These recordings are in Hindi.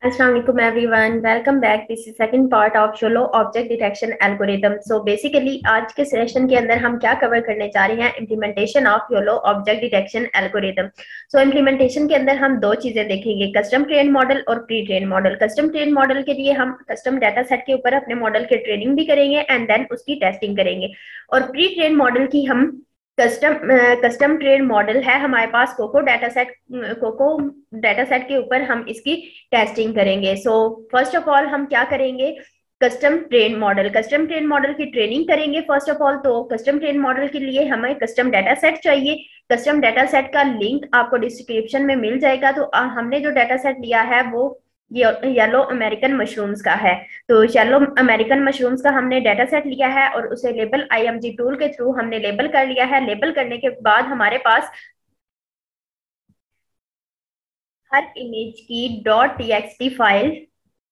Assalamu alaikum everyone. Welcome back. This is second part of YOLO Object Detection Algorithm. So basically आज के सेशन के अंदर हम क्या कवर करने जा रहे हैं, implementation of YOLO Object Detection Algorithm. So implementation के अंदर हम दो चीजें देखेंगे, कस्टम ट्रेन मॉडल और pre train model. Custom train model के लिए हम कस्टम डाटा सेट के ऊपर अपने मॉडल की ट्रेनिंग भी करेंगे एंड देन उसकी टेस्टिंग करेंगे. और प्री ट्रेन मॉडल की हम कस्टम कस्टम ट्रेन मॉडल है हमारे पास कोको डाटा सेट के ऊपर हम इसकी टेस्टिंग करेंगे. सो फर्स्ट ऑफ ऑल हम क्या करेंगे, कस्टम ट्रेन मॉडल की ट्रेनिंग करेंगे. फर्स्ट ऑफ ऑल तो कस्टम ट्रेन मॉडल के लिए हमें कस्टम डाटा सेट चाहिए. कस्टम डाटा सेट का लिंक आपको डिस्क्रिप्शन में मिल जाएगा. तो हमने जो डाटा सेट लिया है वो येलो अमेरिकन मशरूम्स का है. तो येलो अमेरिकन मशरूम्स का हमने डाटा सेट लिया है और उसे लेबल आईएमजी टूल के थ्रू हमने लेबल कर लिया है. लेबल करने के बाद हमारे पास हर इमेज की .txt फाइल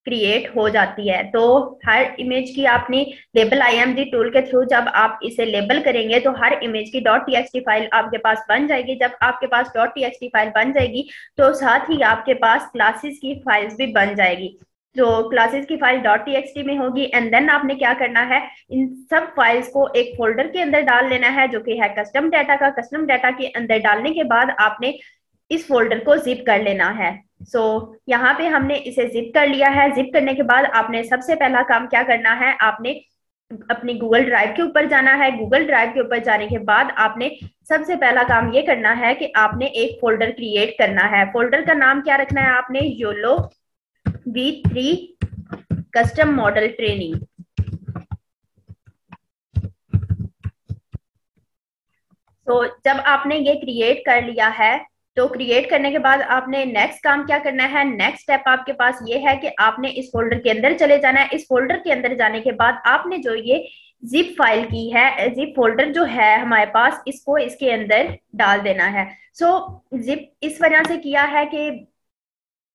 क्रिएट हो जाती है. तो हर इमेज की आपने लेबल आईएमजी टूल के थ्रू जब आप इसे लेबल करेंगे तो हर इमेज की .txt फाइल आपके पास बन जाएगी. जब आपके पास .txt फाइल बन जाएगी तो साथ ही आपके पास क्लासेस की फाइल्स भी बन जाएगी. तो क्लासेस की फाइल .txt में होगी एंड देन आपने क्या करना है, इन सब फाइल्स को एक फोल्डर के अंदर डाल लेना है जो कि है कस्टम डाटा का. कस्टम डाटा के अंदर डालने के बाद आपने इस फोल्डर को जिप कर लेना है. सो यहाँ पे हमने इसे जिप कर लिया है. जिप करने के बाद आपने सबसे पहला काम क्या करना है, आपने अपनी गूगल ड्राइव के ऊपर जाना है. गूगल ड्राइव के ऊपर जाने के बाद आपने सबसे पहला काम ये करना है कि आपने एक फोल्डर क्रिएट करना है. फोल्डर का नाम क्या रखना है आपने, YOLO V3 custom model training. तो जब आपने ये क्रिएट कर लिया है तो क्रिएट करने के बाद आपने नेक्स्ट काम क्या करना है, नेक्स्ट स्टेप आपके पास ये है कि आपने इस फोल्डर के अंदर चले जाना है. इस फोल्डर के अंदर जाने के बाद आपने जो ये जिप फाइल की है, जिप फोल्डर जो है हमारे पास, इसको इसके अंदर डाल देना है. सो जिप इस वजह से किया है कि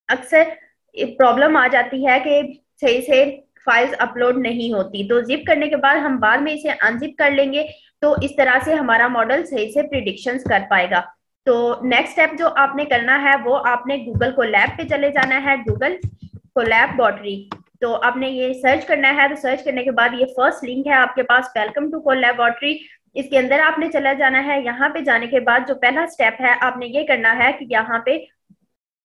अक्सर प्रॉब्लम आ जाती है कि सही से फाइल्स अपलोड नहीं होती. तो जिप करने के बाद हम बाद में इसे अनजिप कर लेंगे. तो इस तरह से हमारा मॉडल सही से प्रिडिक्शंस कर पाएगा. तो नेक्स्ट स्टेप जो आपने करना है वो आपने गूगल कोलैब पे चले जाना है, गूगल कोलैबोरेटरी. तो आपने ये सर्च करना है. तो सर्च करने के बाद ये फर्स्ट लिंक है आपके पास, वेलकम टू कोलैबोरेटरी. इसके अंदर आपने चला जाना है. यहाँ पे जाने के बाद जो पहला स्टेप है आपने ये करना है कि यहाँ पे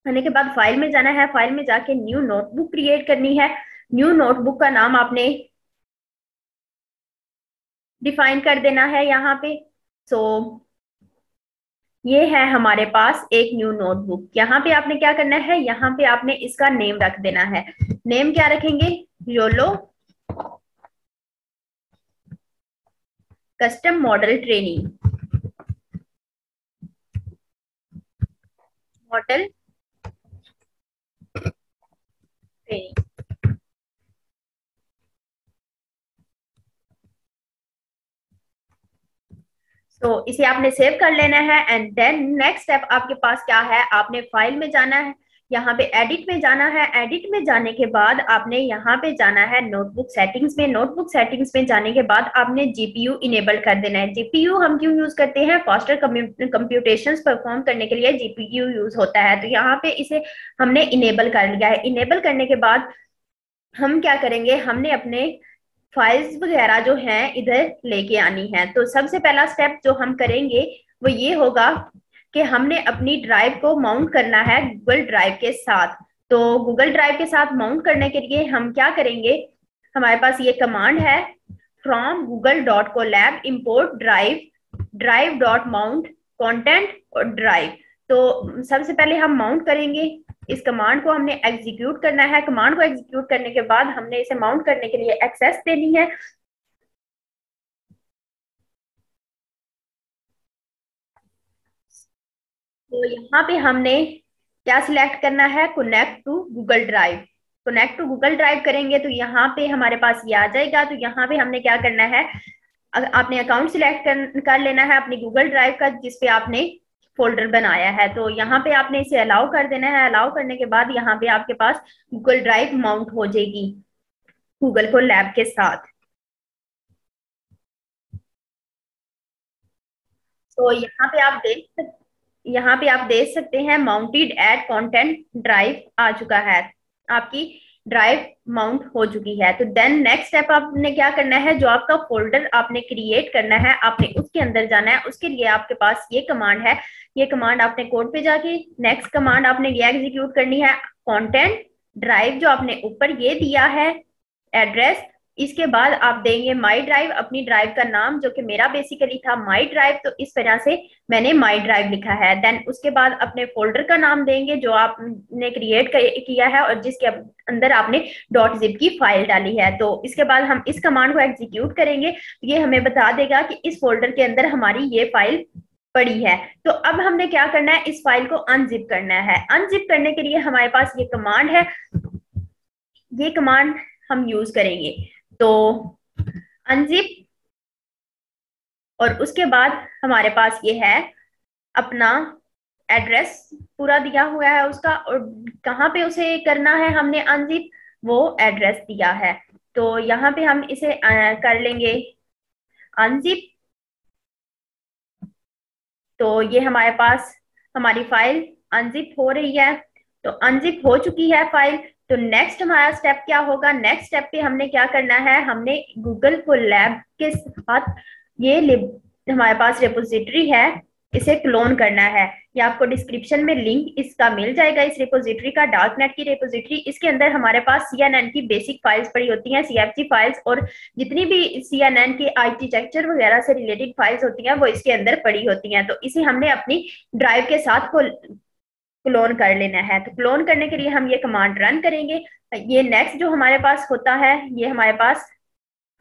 आने के बाद फाइल में जाना है. फाइल में जाके न्यू नोटबुक क्रिएट करनी है. न्यू नोटबुक का नाम आपने डिफाइन कर देना है यहाँ पे. सो ये है हमारे पास एक न्यू नोटबुक. यहाँ पे आपने क्या करना है, यहाँ पे आपने इसका नेम रख देना है. नेम क्या रखेंगे, YOLO custom model training. Model training. तो इसे आपने सेव कर लेना है एंड देन नेक्स्ट स्टेप आपके पास क्या है, आपने फाइल में जाना है, यहाँ पे एडिट में जाना है. एडिट में जाने के बाद आपने यहाँ पे जाना है नोटबुक सेटिंग्स में. नोटबुक सेटिंग्स में जाने के बाद आपने जीपीयू इनेबल कर देना है. जीपीयू हम क्यों यूज करते हैं, फास्टर कंप्यूटेशंस परफॉर्म करने के लिए जीपीयू यूज होता है. तो यहाँ पे इसे हमने इनेबल कर लिया है. इनेबल करने के बाद हम क्या करेंगे, हमने अपने फाइल्स वगैरह जो हैं इधर लेके आनी है. तो सबसे पहला स्टेप जो हम करेंगे वो ये होगा कि हमने अपनी ड्राइव को माउंट करना है गूगल ड्राइव के साथ. तो गूगल ड्राइव के साथ माउंट करने के लिए हम क्या करेंगे, हमारे पास ये कमांड है, from Google dot colab import drive drive dot mount content और ड्राइव. तो सबसे पहले हम माउंट करेंगे. इस कमांड को हमने एग्जीक्यूट करना है. कमांड को एग्जीक्यूट करने के बाद हमने इसे माउंट करने के लिए एक्सेस देनी है. तो यहाँ पे हमने क्या सिलेक्ट करना है, connect to Google drive. Connect to Google drive करेंगे तो यहाँ पे हमारे पास ये आ जाएगा. तो यहाँ पे हमने क्या करना है, आपने अकाउंट सिलेक्ट कर लेना है अपनी गूगल ड्राइव का जिसपे आपने फोल्डर बनाया है. तो यहाँ पे आपने इसे अलाउ कर देना है. अलाउ करने के बाद यहाँ पे आपके पास गूगल ड्राइव माउंट हो जाएगी गूगल को लैब के साथ. तो यहाँ पे आप देख सकते हैं माउंटेड एट कंटेंट ड्राइव आ चुका है. आपकी ड्राइव माउंट हो चुकी है। तो देन नेक्स्ट स्टेप आपने क्या करना है, जो आपका फोल्डर आपने क्रिएट करना है, आपने उसके अंदर जाना है। उसके लिए आपके पास ये कमांड है, ये कमांड आपने कोड पे जाके नेक्स्ट कमांड आपने ये एग्जीक्यूट करनी है, कंटेंट ड्राइव जो आपने ऊपर ये दिया है एड्रेस, इसके बाद आप देंगे माई ड्राइव, अपनी ड्राइव का नाम जो कि मेरा बेसिकली था माई ड्राइव, तो इस तरह से मैंने माई ड्राइव लिखा है। देन उसके बाद अपने फोल्डर का नाम देंगे जो आपने क्रिएट किया है और जिसके अंदर आपने डॉट जिप की फाइल डाली है। तो इसके बाद हम इस कमांड को एग्जीक्यूट करेंगे, ये हमें बता देगा कि इस फोल्डर के अंदर हमारी ये फाइल पड़ी है। तो अब हमने क्या करना है, इस फाइल को अनजिप करना है। अनजिप करने के लिए हमारे पास ये कमांड है, ये कमांड हम यूज करेंगे। तो अनजिप, और उसके बाद हमारे पास ये है अपना एड्रेस पूरा दिया हुआ है उसका, और कहाँ पे उसे करना है हमने अनजिप, वो एड्रेस दिया है। तो यहाँ पे हम इसे कर लेंगे अनजिप। तो ये हमारे पास हमारी फाइल अनजिप हो रही है, तो अनजिप हो चुकी है फाइल। तो नेक्स्ट हमारा स्टेप क्या होगा, नेक्स्ट स्टेप पे हमने क्या करना है, हमने गूगल कोलैब के साथ ये हमारे पास रिपोजिटरी है, इसे क्लोन करना है। ये आपको डिस्क्रिप्शन में लिंक इसका मिल जाएगा, इस रिपोजिटरी का, डार्क नेट की रिपोजिटरी। इसके अंदर हमारे पास CNN की बेसिक फाइल्स पड़ी होती हैं, CFG फाइल्स, और जितनी भी CNN की आर्किटेक्चर वगैरह से रिलेटेड फाइल्स होती हैं वो इसके अंदर पड़ी होती हैं। तो इसे हमने अपनी ड्राइव के साथ क्लोन कर लेना है। तो क्लोन करने के लिए हम ये कमांड रन करेंगे। ये नेक्स्ट जो हमारे पास होता है, ये हमारे पास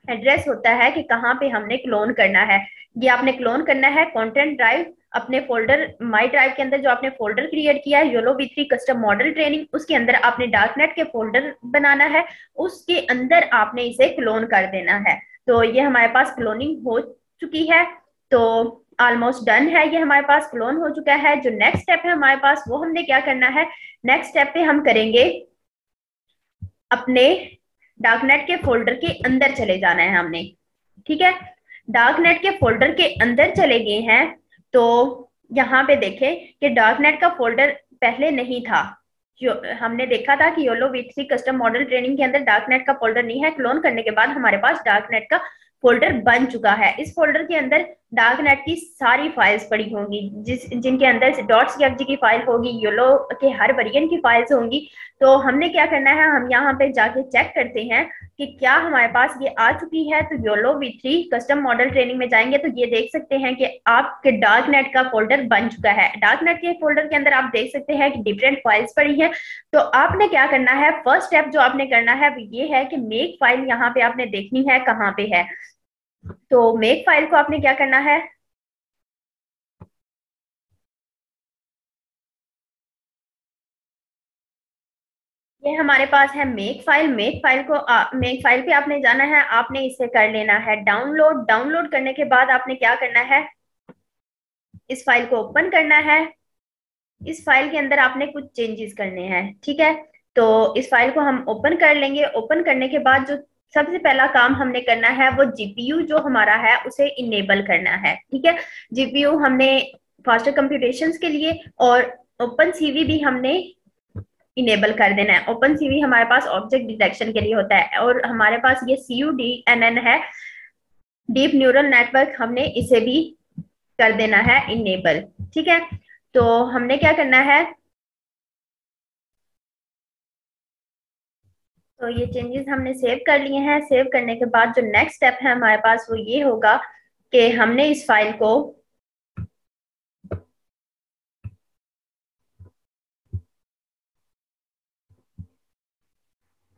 एड्रेस होता है कि कहाँ पे हमने क्लोन करना है। ये आपने क्लोन करना है कंटेंट ड्राइव, अपने फोल्डर माई ड्राइव के अंदर जो आपने फोल्डर क्रिएट किया है YOLO V3 custom model training, उसके अंदर आपने डार्कनेट के फोल्डर बनाना है, उसके अंदर आपने इसे क्लोन कर देना है। तो ये हमारे पास क्लोनिंग हो चुकी है, तो ऑलमोस्ट डन है, ये हमारे पास क्लोन हो चुका है। जो नेक्स्ट स्टेप है हमारे पास, वो हमने क्या करना है, नेक्स्ट स्टेप पे हम करेंगे अपने डार्कनेट के फोल्डर के अंदर चले जाना है हमने, ठीक है। डार्कनेट के फोल्डर के अंदर चले गए हैं, तो यहाँ पे देखें कि डार्कनेट का फोल्डर पहले नहीं था। हमने देखा था कि YOLO V3 custom model training के अंदर डार्कनेट का फोल्डर नहीं है। क्लोन करने के बाद हमारे पास डार्कनेट का फोल्डर बन चुका है। इस फोल्डर के अंदर डार्कनेट की सारी फाइल्स पड़ी होंगी, जिनके अंदर .cfg की फाइल होगी, YOLO के हर वेरिएंट की फाइल्स होंगी। तो हमने क्या करना है, हम यहाँ पे जाके चेक करते हैं कि क्या हमारे पास ये आ चुकी है। तो YOLO V3 custom model training में जाएंगे तो ये देख सकते हैं कि आपके डार्कनेट का फोल्डर बन चुका है। डार्कनेट के फोल्डर के अंदर आप देख सकते हैं कि डिफरेंट फाइल्स पड़ी हैं। तो आपने क्या करना है, फर्स्ट स्टेप जो आपने करना है वो ये है कि मेक फाइल यहाँ पे आपने देखनी है कहाँ पे है। तो मेक फाइल को आपने क्या करना है, ये हमारे पास है मेक फाइल। मेक फाइल को मेक फाइल पे आपने जाना है, आपने इसे कर लेना है डाउनलोड। डाउनलोड करने के बाद आपने क्या करना है, इस फाइल को ओपन करना है। इस फाइल के अंदर आपने कुछ चेंजेस करने हैं, ठीक है। तो इस फाइल को हम ओपन कर लेंगे। ओपन करने के बाद जो सबसे पहला काम हमने करना है वो GPU जो हमारा है उसे इनेबल करना है, ठीक है। GPU हमने फास्टर कंप्यूटेशंस के लिए, और ओपन CV भी हमने इनेबल कर देना है। ओपन CV हमारे पास ऑब्जेक्ट डिटेक्शन के लिए होता है, और हमारे पास ये CUDNN है, डीप न्यूरल नेटवर्क, हमने इसे भी कर देना है इनेबल, ठीक है। तो हमने क्या करना है, तो ये चेंजेस हमने सेव कर लिए हैं। सेव करने के बाद जो नेक्स्ट स्टेप है हमारे पास वो ये होगा कि हमने इस फाइल को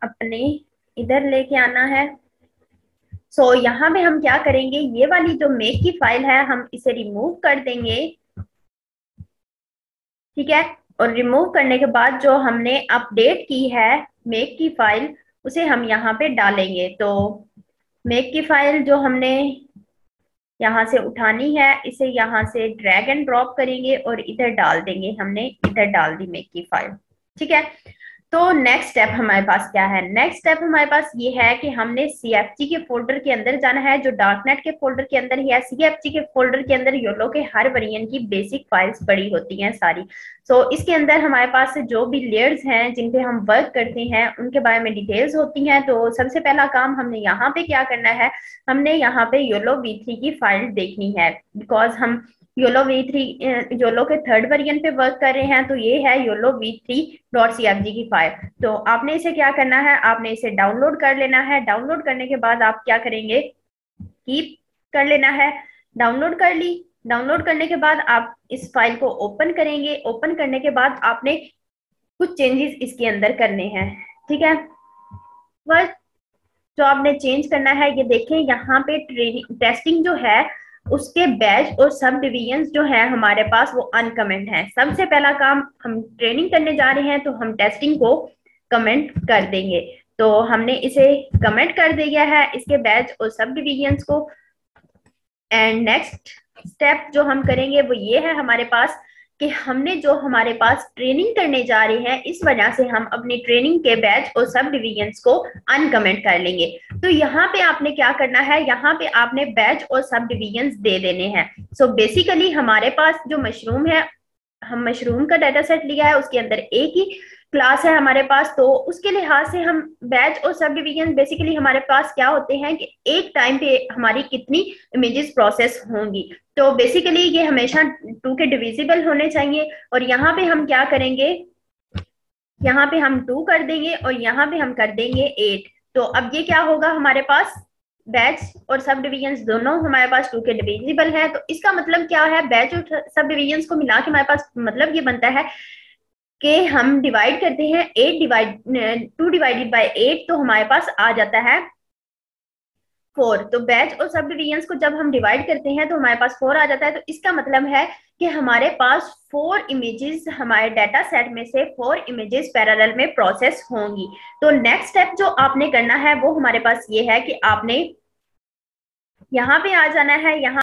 अपने इधर लेके आना है। सो यहाँ पे हम क्या करेंगे, ये वाली जो मेक की फाइल है हम इसे रिमूव कर देंगे, ठीक है। और रिमूव करने के बाद जो हमने अपडेट की है मेक की फाइल, उसे हम यहाँ पे डालेंगे। तो मेक की फाइल जो हमने यहाँ से उठानी है, इसे यहाँ से ड्रैग एंड ड्रॉप करेंगे और इधर डाल देंगे। हमने इधर डाल दी मेक की फाइल, ठीक है। तो नेक्स्ट स्टेप हमारे पास क्या है? नेक्स्ट स्टेप हमारे पास ये है कि हमने सीएफजी के फोल्डर के अंदर जाना है, जो डार्कनेट के फोल्डर के अंदर ही है। सीएफजी के फोल्डर के अंदर योलो के हर वेरिएंट की बेसिक फाइल्स पड़ी होती हैं सारी। सो इसके अंदर हमारे पास जो भी लेयर्स हैं जिन पे हम वर्क करते हैं उनके बारे में डिटेल्स होती हैं। तो सबसे पहला काम हमने यहाँ पे क्या करना है, हमने यहाँ पे योलो V3 की फाइल देखनी है, बिकॉज हम योलो V3 योलो के थर्ड वेरिएंट पे वर्क कर रहे हैं। तो ये है योलो V3.cfg की फाइल। तो आपने इसे क्या करना है, आपने इसे डाउनलोड कर लेना है। डाउनलोड करने के बाद आप क्या करेंगे, कीप कर लेना है। डाउनलोड कर ली। डाउनलोड करने के बाद आप इस फाइल को ओपन करेंगे। ओपन करने के बाद आपने कुछ चेंजेस इसके अंदर करने हैं, ठीक है। फर्स्ट जो आपने चेंज करना है, ये देखें यहाँ पे ट्रेनिंग टेस्टिंग जो है उसके बैच और सब डिवीजन जो है हमारे पास वो अनकमेंट है। सबसे पहला काम, हम ट्रेनिंग करने जा रहे हैं तो हम टेस्टिंग को कमेंट कर देंगे। तो हमने इसे कमेंट कर दिया है, इसके बैच और सब डिवीजन को। एंड नेक्स्ट स्टेप जो हम करेंगे वो ये है हमारे पास कि हमने जो हमारे पास ट्रेनिंग करने जा रहे हैं, इस वजह से हम अपनी ट्रेनिंग के बैच और सब डिवीजन्स को अनकमेंट कर लेंगे। तो यहाँ पे आपने क्या करना है, यहाँ पे आपने बैच और सब डिवीजन्स दे देने हैं। सो बेसिकली हमारे पास जो मशरूम है, हम मशरूम का डाटा सेट लिया है, उसके अंदर एक ही क्लास है हमारे पास। तो उसके लिहाज से हम बैच और सब डिवीजन बेसिकली हमारे पास क्या होते हैं कि एक टाइम पे हमारी कितनी इमेजेस प्रोसेस होंगी। तो बेसिकली ये हमेशा 2 के डिविजिबल होने चाहिए। और यहाँ पे हम क्या करेंगे, यहाँ पे हम 2 कर देंगे और यहाँ पे हम कर देंगे 8। तो अब ये क्या होगा, हमारे पास बैच और सब डिविजन दोनों हमारे पास 2 के डिविजिबल है। तो इसका मतलब क्या है, बैच और सब डिविजन को मिला के हमारे पास मतलब ये बनता है कि हम डिवाइड करते हैं 2 डिवाइडेड बाय 8, तो हमारे पास आ जाता है 4। तो बैच और सब डिविजन को जब हम डिवाइड करते हैं तो हमारे पास 4 आ जाता है। तो इसका मतलब है कि हमारे पास 4 इमेजेस, हमारे डाटा सेट में से 4 इमेजेस पैरेलल में प्रोसेस होंगी। तो नेक्स्ट स्टेप जो आपने करना है वो हमारे पास ये है कि आपने यहाँ पे आ जाना है। यहाँ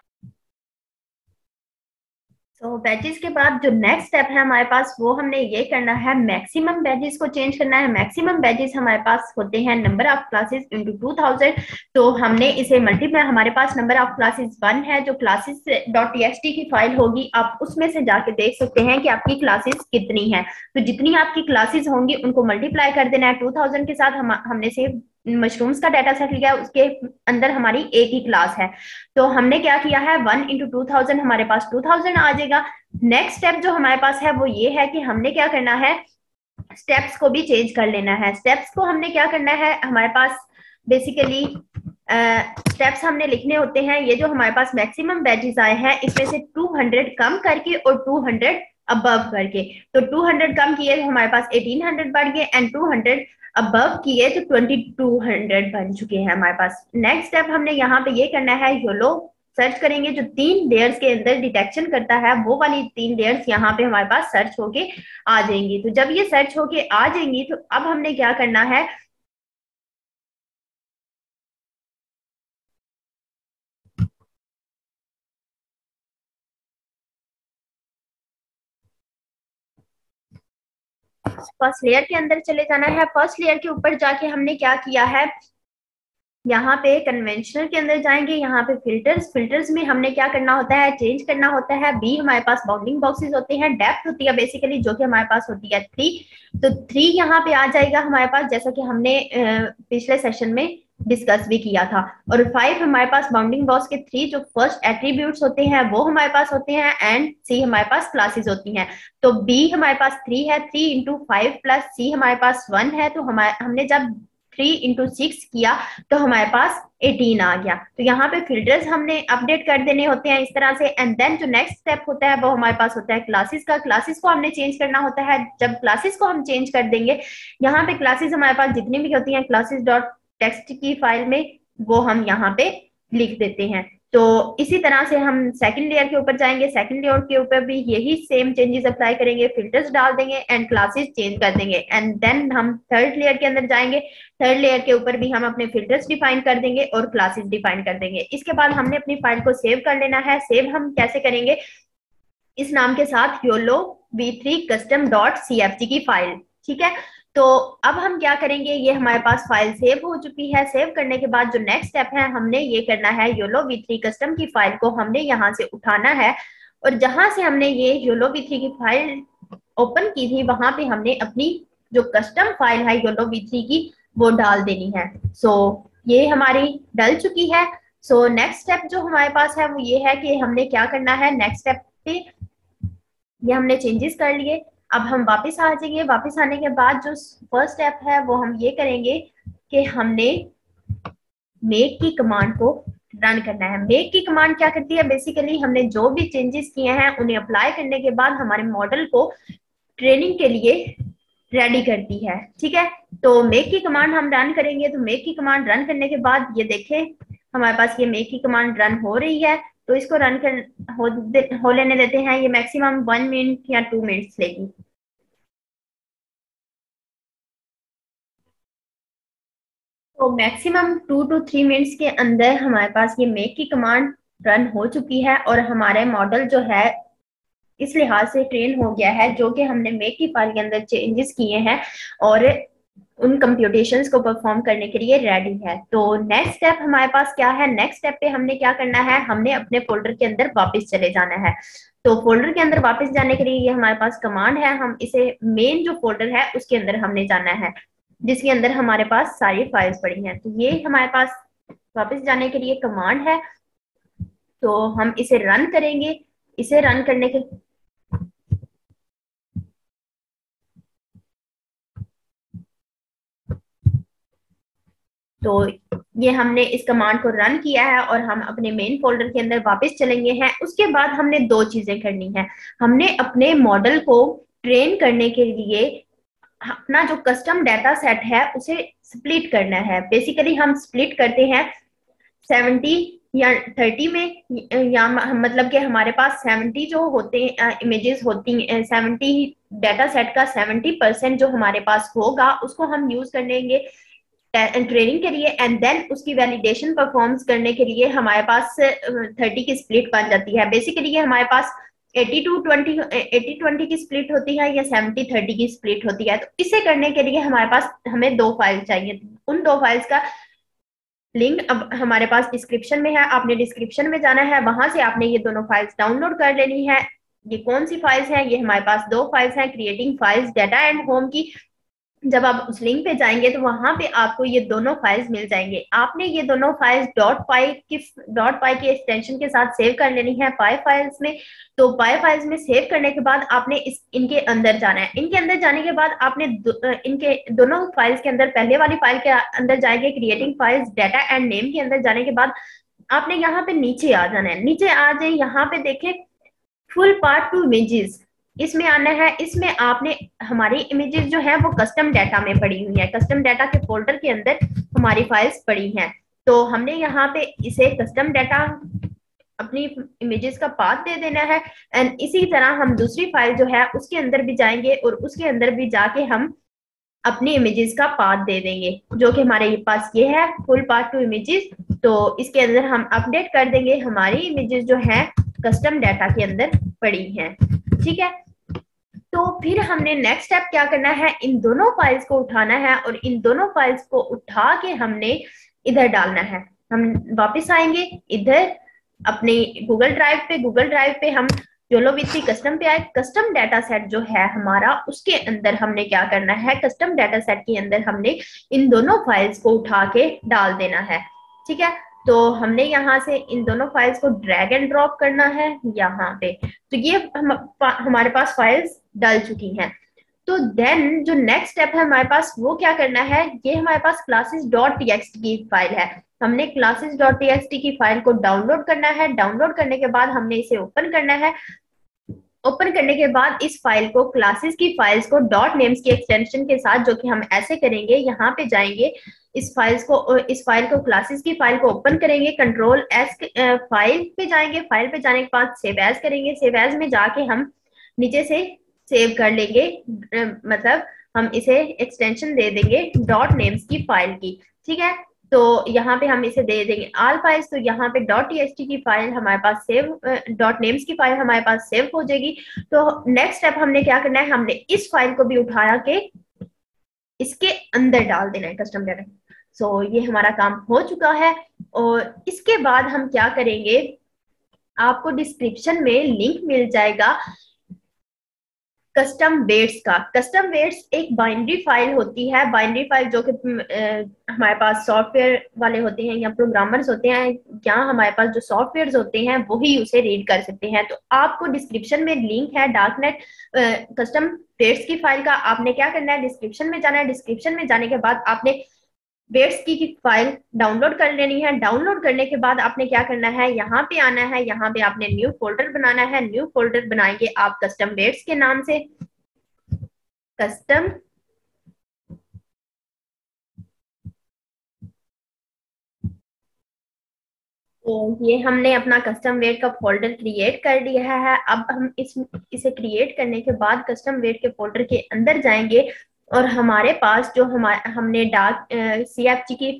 तो बैचेस के बाद जो नेक्स्ट स्टेप है हमारे पास, वो हमने ये करना है, मैक्सिमम बैचेस को चेंज करना है। मैक्सिमम बैचेस हमारे पास होते हैं नंबर ऑफ क्लासेस इंटू 2000। तो हमने इसे मल्टीप्लाई, हमारे पास नंबर ऑफ क्लासेस 1 है, जो classes.txt की फाइल होगी, आप उसमें से जाके देख सकते हैं कि आपकी क्लासेस कितनी है। तो जितनी आपकी क्लासेस होंगी उनको मल्टीप्लाई कर देना है 2000 के साथ। हमने से मशरूम्स का डाटा सेट लिया, उसके अंदर हमारी एक ही क्लास है। तो हमने क्या किया है, 1 इंटू 2000, हमारे पास 2000 आ जाएगा। नेक्स्ट स्टेप जो हमारे पास है वो ये है कि हमने क्या करना है, स्टेप्स को भी चेंज कर लेना है। स्टेप्स को हमने क्या करना है, हमारे पास बेसिकली स्टेप्स हमने लिखने होते हैं। ये जो हमारे पास मैक्सिमम बैचेस आए हैं, इसमें से 200 कम करके और 200 अबव करके। तो 200 कम किए तो हमारे पास 1800 बढ़ गए, एंड 200 अबव किए तो 2200 बन चुके हैं हमारे पास। नेक्स्ट स्टेप हमने यहाँ पे ये करना है, योलो सर्च करेंगे, जो 3 लेयर्स के अंदर डिटेक्शन करता है, वो वाली 3 लेयर्स यहाँ पे हमारे पास सर्च होके आ जाएंगी। तो जब ये सर्च होके आ जाएंगी तो अब हमने क्या करना है, फर्स्ट लेयर के अंदर चले जाना है। फर्स्ट लेयर के ऊपर जाके हमने क्या किया है, यहाँ पे कन्वेंशनल के अंदर जाएंगे, यहाँ पे फिल्टर्स में हमने क्या करना होता है, चेंज करना होता है। बी हमारे पास बाउंडिंग बॉक्सेस होते हैं, डेप्थ होती है बेसिकली, जो कि हमारे पास होती है 3। तो 3 यहाँ पे आ जाएगा हमारे पास, जैसा कि हमने पिछले सेशन में डिस्कस भी किया था। और 5 हमारे पास बाउंडिंग बॉक्स के 3 जो फर्स्ट एट्रीब्यूट्स होते हैं वो हमारे पास होते हैं, एंड सी हमारे पास क्लासेस होती हैं। तो बी हमारे पास 3 है, 3 इंटू 5 प्लस सी हमारे पास 1 है। तो हमने जब 3 इंटू 6 किया तो हमारे पास 18 आ गया। तो यहाँ पे फिल्टर्स हमने अपडेट कर देने होते हैं इस तरह से। एंड देन जो नेक्स्ट स्टेप होता है वो हमारे पास होता है क्लासेस का। क्लासेस को हमने चेंज करना होता है। जब क्लासेस को हम चेंज कर देंगे, यहाँ पे क्लासेस हमारे पास जितनी भी होती हैं क्लासेस डॉट टेक्स्ट की फाइल में, वो हम यहाँ पे लिख देते हैं। तो इसी तरह से हम सेकंड लेयर के ऊपर जाएंगे, सेकंड लेयर के ऊपर भी यही सेम चेंजेस अप्लाई करेंगे, फिल्टर्स डाल देंगे एंड क्लासेस चेंज कर देंगे। एंड देन हम थर्ड लेयर के अंदर जाएंगे, थर्ड लेयर के ऊपर भी हम अपने फिल्टर्स डिफाइन कर देंगे और क्लासेस डिफाइन कर देंगे। इसके बाद हमने अपनी फाइल को सेव कर लेना है। सेव हम कैसे करेंगे, इस नाम के साथ, योलो v3 custom.cfg की फाइल, ठीक है। तो अब हम क्या करेंगे, ये हमारे पास फाइल सेव हो चुकी है। सेव करने के बाद जो नेक्स्ट स्टेप है, हमने ये करना है, योलो v3 कस्टम की फाइल को हमने यहाँ से उठाना है, और जहां से हमने ये योलो v3 की फाइल ओपन की थी, वहां पे हमने अपनी जो कस्टम फाइल है योलो v3 की, वो डाल देनी है। सो ये हमारी डल चुकी है। सो नेक्स्ट स्टेप जो हमारे पास है वो ये है कि हमने क्या करना है, नेक्स्ट स्टेप पे ये हमने चेंजेस कर लिए। अब हम वापस आ जाएंगे। वापस आने के बाद जो फर्स्ट स्टेप है वो हम ये करेंगे कि हमने मेक की कमांड को रन करना है। मेक की कमांड क्या करती है, बेसिकली हमने जो भी चेंजेस किए हैं उन्हें अप्लाई करने के बाद हमारे मॉडल को ट्रेनिंग के लिए रेडी करती है। ठीक है, तो मेक की कमांड हम रन करेंगे। तो मेक की कमांड रन करने के बाद ये देखें, हमारे पास ये मेक की कमांड रन हो रही है। तो इसको रन कर हो लेने देते हैं। ये मैक्सिमम 1 मिनट या 2 मिनट्स लेगी। तो मैक्सिमम 2 to 3 मिनट्स के अंदर हमारे पास ये मेक की कमांड रन हो चुकी है, और हमारे मॉडल जो है इस लिहाज से ट्रेन हो गया है, जो कि हमने मेक की फाइल के अंदर चेंजेस किए हैं और उन कंप्यूटेशंस को परफॉर्म करने के लिए रेडी है। तो नेक्स्ट स्टेप हमारे पास क्या है, नेक्स्ट स्टेप पे हमने क्या करना है, हमने अपने फोल्डर के अंदर वापस चले जाना है। तो फोल्डर के अंदर वापस जाने के लिए ये हमारे पास कमांड है, हम इसे मेन जो फोल्डर है उसके अंदर हमने जाना है, जिसके अंदर हमारे पास सारी फाइल्स पड़ी हैं। तो ये हमारे पास वापस जाने के लिए कमांड है। तो हम इसे रन करेंगे। इसे रन करने के तो ये हमने इस कमांड को रन किया है और हम अपने मेन फोल्डर के अंदर वापस चलेंगे हैं। उसके बाद हमने दो चीजें करनी है। हमने अपने मॉडल को ट्रेन करने के लिए अपना जो कस्टम डाटा सेट है उसे स्प्लिट करना है। बेसिकली हम स्प्लिट करते हैं 70 या 30 में, या मतलब कि हमारे पास 70 जो होते हैं इमेजेस होती हैं, 70 डाटा सेट का 70% जो हमारे पास होगा उसको हम यूज करेंगे ट्रेनिंग के लिए, एंड देन उसकी वैलिडेशन परफॉर्म्स करने के लिए हमारे पास 30 की स्प्लिट बन जाती है। बेसिकली ये हमारे पास 80-20 की स्प्लिट होती है या 70-30 की स्प्लिट होती है। तो इसे करने के लिए हमारे पास हमें दो फाइल चाहिए। उन दो फाइल्स का लिंक अब हमारे पास डिस्क्रिप्शन में है। आपने डिस्क्रिप्शन में जाना है, वहां से आपने ये दोनों फाइल्स डाउनलोड कर लेनी है। ये कौन सी फाइल्स हैं, ये हमारे पास दो फाइल्स हैं, creating files data and home की। जब आप उस लिंक पे जाएंगे तो वहां पे आपको ये दोनों फाइल्स मिल जाएंगे। आपने ये दोनों फाइल्स डॉट पाई की एक्सटेंशन के साथ सेव कर लेनी है पाई फाइल्स में। तो पाई फाइल्स में सेव करने के बाद आपने इनके अंदर जाना है। इनके अंदर जाने के बाद आपने इनके दोनों फाइल्स के अंदर पहले वाली फाइल के अंदर जाएंगे, creating files data and name के अंदर जाने के बाद आपने यहाँ पे नीचे आ जाना है। नीचे आ जाए, यहाँ पे देखें फुल पार्ट टू इमेजेस, इसमें आना है। इसमें आपने हमारी इमेजेस जो है वो कस्टम डाटा में पड़ी हुई है, कस्टम डाटा के फोल्डर के अंदर हमारी फाइल्स पड़ी हैं। तो हमने यहाँ पे इसे कस्टम डाटा अपनी इमेजेस का पाथ दे देना है। एंड इसी तरह हम दूसरी फाइल जो है उसके अंदर भी जाएंगे और उसके अंदर भी जाके हम अपनी इमेजेस का पाथ दे देंगे, जो कि हमारे पास ये है फुल पाथ टू इमेजेस। तो इसके अंदर हम अपडेट कर देंगे हमारी इमेजेस जो है कस्टम डाटा के अंदर पड़ी हैं। ठीक है, तो फिर हमने नेक्स्ट स्टेप क्या करना है, इन दोनों फाइल्स को उठाना है और इन दोनों फाइल्स को उठा के हमने इधर डालना है। हम वापस आएंगे इधर अपने गूगल ड्राइव पे हम योलो v3 कस्टम पे आए। कस्टम डाटा सेट जो है हमारा, उसके अंदर हमने क्या करना है, कस्टम डाटा सेट के अंदर हमने इन दोनों फाइल्स को उठा के डाल देना है। ठीक है, तो हमने यहाँ से इन दोनों फाइल्स को ड्रैग एंड ड्रॉप करना है यहाँ पे। तो ये हमारे पास फाइल्स डल चुकी हैं। तो देन जो नेक्स्ट स्टेप है हमारे पास वो क्या करना है, ये हमारे पास क्लासेस डॉट टीएक्सटी की फाइल है। हमने क्लासेस डॉट टीएक्सटी की फाइल को डाउनलोड करना है। डाउनलोड करने के बाद हमने इसे ओपन करना है। ओपन करने के बाद इस फाइल को, क्लासेस की फाइल्स को डॉट नेम्स की एक्सटेंशन के साथ, जो कि हम ऐसे करेंगे, यहाँ पे जाएंगे, इस फाइल को क्लासेस की फाइल को ओपन करेंगे, कंट्रोल एस फाइल पे जाएंगे। फाइल पे जाने के बाद सेव एज करेंगे। सेव एज में जाके हम नीचे से सेव कर लेंगे, मतलब हम इसे एक्सटेंशन दे देंगे डॉट नेम्स की फाइल की। ठीक है, तो यहाँ पे हम इसे दे देंगे ऑल फाइल्स। तो यहाँ पे डॉट टीएक्सटी की फाइल हमारे पास सेव, डॉट नेम्स की फाइल हमारे पास सेव हो जाएगी। तो नेक्स्ट स्टेप हमने क्या करना है, हमने इस फाइल को भी उठाया के इसके अंदर डाल देना है कस्टम डाटा। सो ये हमारा काम हो चुका है। और इसके बाद हम क्या करेंगे, आपको डिस्क्रिप्शन में लिंक मिल जाएगा कस्टम वेट्स का। कस्टम वेट्स एक बाइनरी फाइल होती है, बाइनरी फाइल जो कि हमारे पास सॉफ्टवेयर वाले होते हैं या प्रोग्रामर्स होते हैं, या हमारे पास जो सॉफ्टवेयर होते हैं वही उसे रीड कर सकते हैं। तो आपको डिस्क्रिप्शन में लिंक है डार्कनेट कस्टम वेट्स की फाइल का। आपने क्या करना है, डिस्क्रिप्शन में जाना है। डिस्क्रिप्शन में जाने के बाद आपने वेट्स की फाइल डाउनलोड कर लेनी है। डाउनलोड करने के बाद आपने क्या करना है, यहाँ पे आना है, यहाँ पे आपने न्यू फोल्डर बनाना है। न्यू फोल्डर बनाएंगे आप कस्टम वेट्स के नाम से, कस्टम तो ये हमने अपना कस्टम वेट का फोल्डर क्रिएट कर लिया है। अब हम इसे क्रिएट करने के बाद कस्टम वेट के फोल्डर के अंदर जाएंगे और हमारे पास जो हमने डार्क CFG की,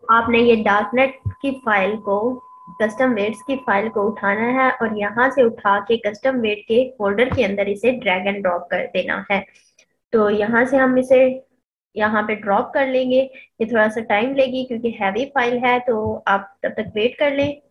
आपने ये डार्कनेट की फाइल को, कस्टम वेट्स की फाइल को उठाना है और यहाँ से उठा के कस्टम वेट के फोल्डर के अंदर इसे ड्रैग एंड ड्रॉप कर देना है। तो यहाँ से हम इसे यहाँ पे ड्रॉप कर लेंगे। ये थोड़ा सा टाइम लेगी क्योंकि हैवी फाइल है, तो आप तब तक वेट कर लें।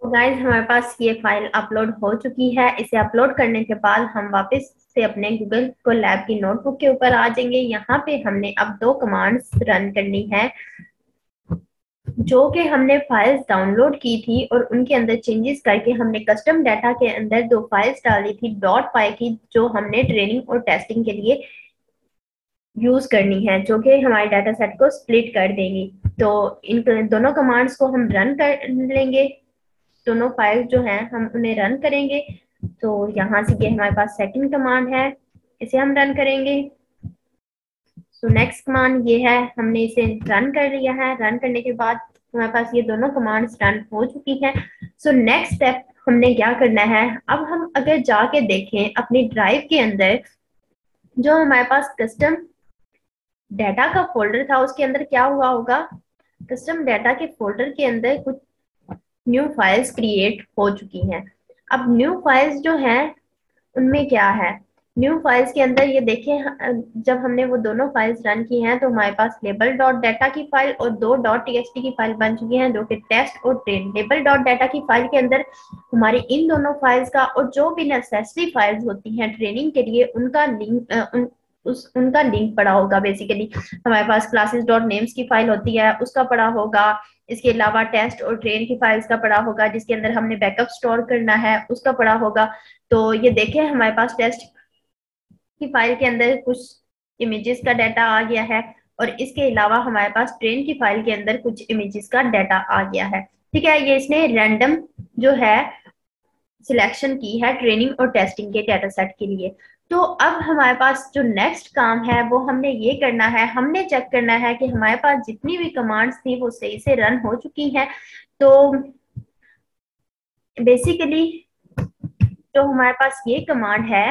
तो गाइज हमारे पास ये फाइल अपलोड हो चुकी है। इसे अपलोड करने के बाद हम वापस से अपने गूगल को लैब की नोटबुक के ऊपर आ जाएंगे। यहाँ पे हमने अब दो कमांड्स रन करनी है जो कि हमने फाइल्स डाउनलोड की थी और उनके अंदर चेंजेस करके हमने कस्टम डाटा के अंदर दो फाइल्स डाली थी डॉट पाई की, जो हमने ट्रेनिंग और टेस्टिंग के लिए यूज करनी है, जो कि हमारे डाटा सेट को स्प्लिट कर देंगी। तो इन दोनों कमांड्स को हम रन कर लेंगे। दोनों फाइल जो हैं हम उन्हें रन करेंगे। तो यहाँ से ये हमारे पास सेकंड कमांड है, इसे हम रन करेंगे। सो नेक्स्ट कमांड ये है, हमने इसे रन कर लिया है। रन करने के बाद हमारे पास ये दोनों कमांड्स रन हो चुकी हैं। सो नेक्स्ट स्टेप हमने क्या करना है, अब हम अगर जाके देखें अपनी ड्राइव के अंदर जो हमारे पास कस्टम डाटा का फोल्डर था, उसके अंदर क्या हुआ होगा, कस्टम डाटा के फोल्डर के अंदर कुछ न्यू फाइल्स क्रिएट हो चुकी हैं। अब न्यू फाइल्स जो हैं उनमें क्या है, न्यू फाइल्स के अंदर ये देखें, जब हमने वो दोनों फाइल्स रन की हैं तो हमारे पास लेबल डॉट डाटा की फाइल और दो डॉट टीएक्सटी की फाइल बन चुकी हैं, जो कि टेस्ट और ट्रेन। लेबल डॉट डाटा की फाइल के अंदर हमारी इन दोनों फाइल्स का और जो भी नेसेसरी फाइल्स होती हैं ट्रेनिंग के लिए उनका लिंक उनका लिंक पड़ा होगा। बेसिकली हमारे पास क्लासेस डॉट नेम्स की फाइल होती है, उसका पड़ा होगा। इसके अलावा टेस्ट और ट्रेन की फाइल्स का पड़ा होगा, जिसके अंदर हमने बैकअप स्टोर करना है, उसका पड़ा होगा। तो ये देखें हमारे पास टेस्ट की फाइल के अंदर कुछ इमेजेस का डाटा आ गया है और इसके अलावा हमारे पास ट्रेन की फाइल के अंदर कुछ इमेजेस का डाटा आ गया है। ठीक है, ये इसने रैंडम जो है सिलेक्शन की है ट्रेनिंग और टेस्टिंग के डाटा सेट के लिए। तो अब हमारे पास जो नेक्स्ट काम है वो हमने ये करना है, हमने चेक करना है कि हमारे पास जितनी भी कमांड्स थी वो सही से रन हो चुकी हैं। तो बेसिकली जो हमारे पास ये कमांड है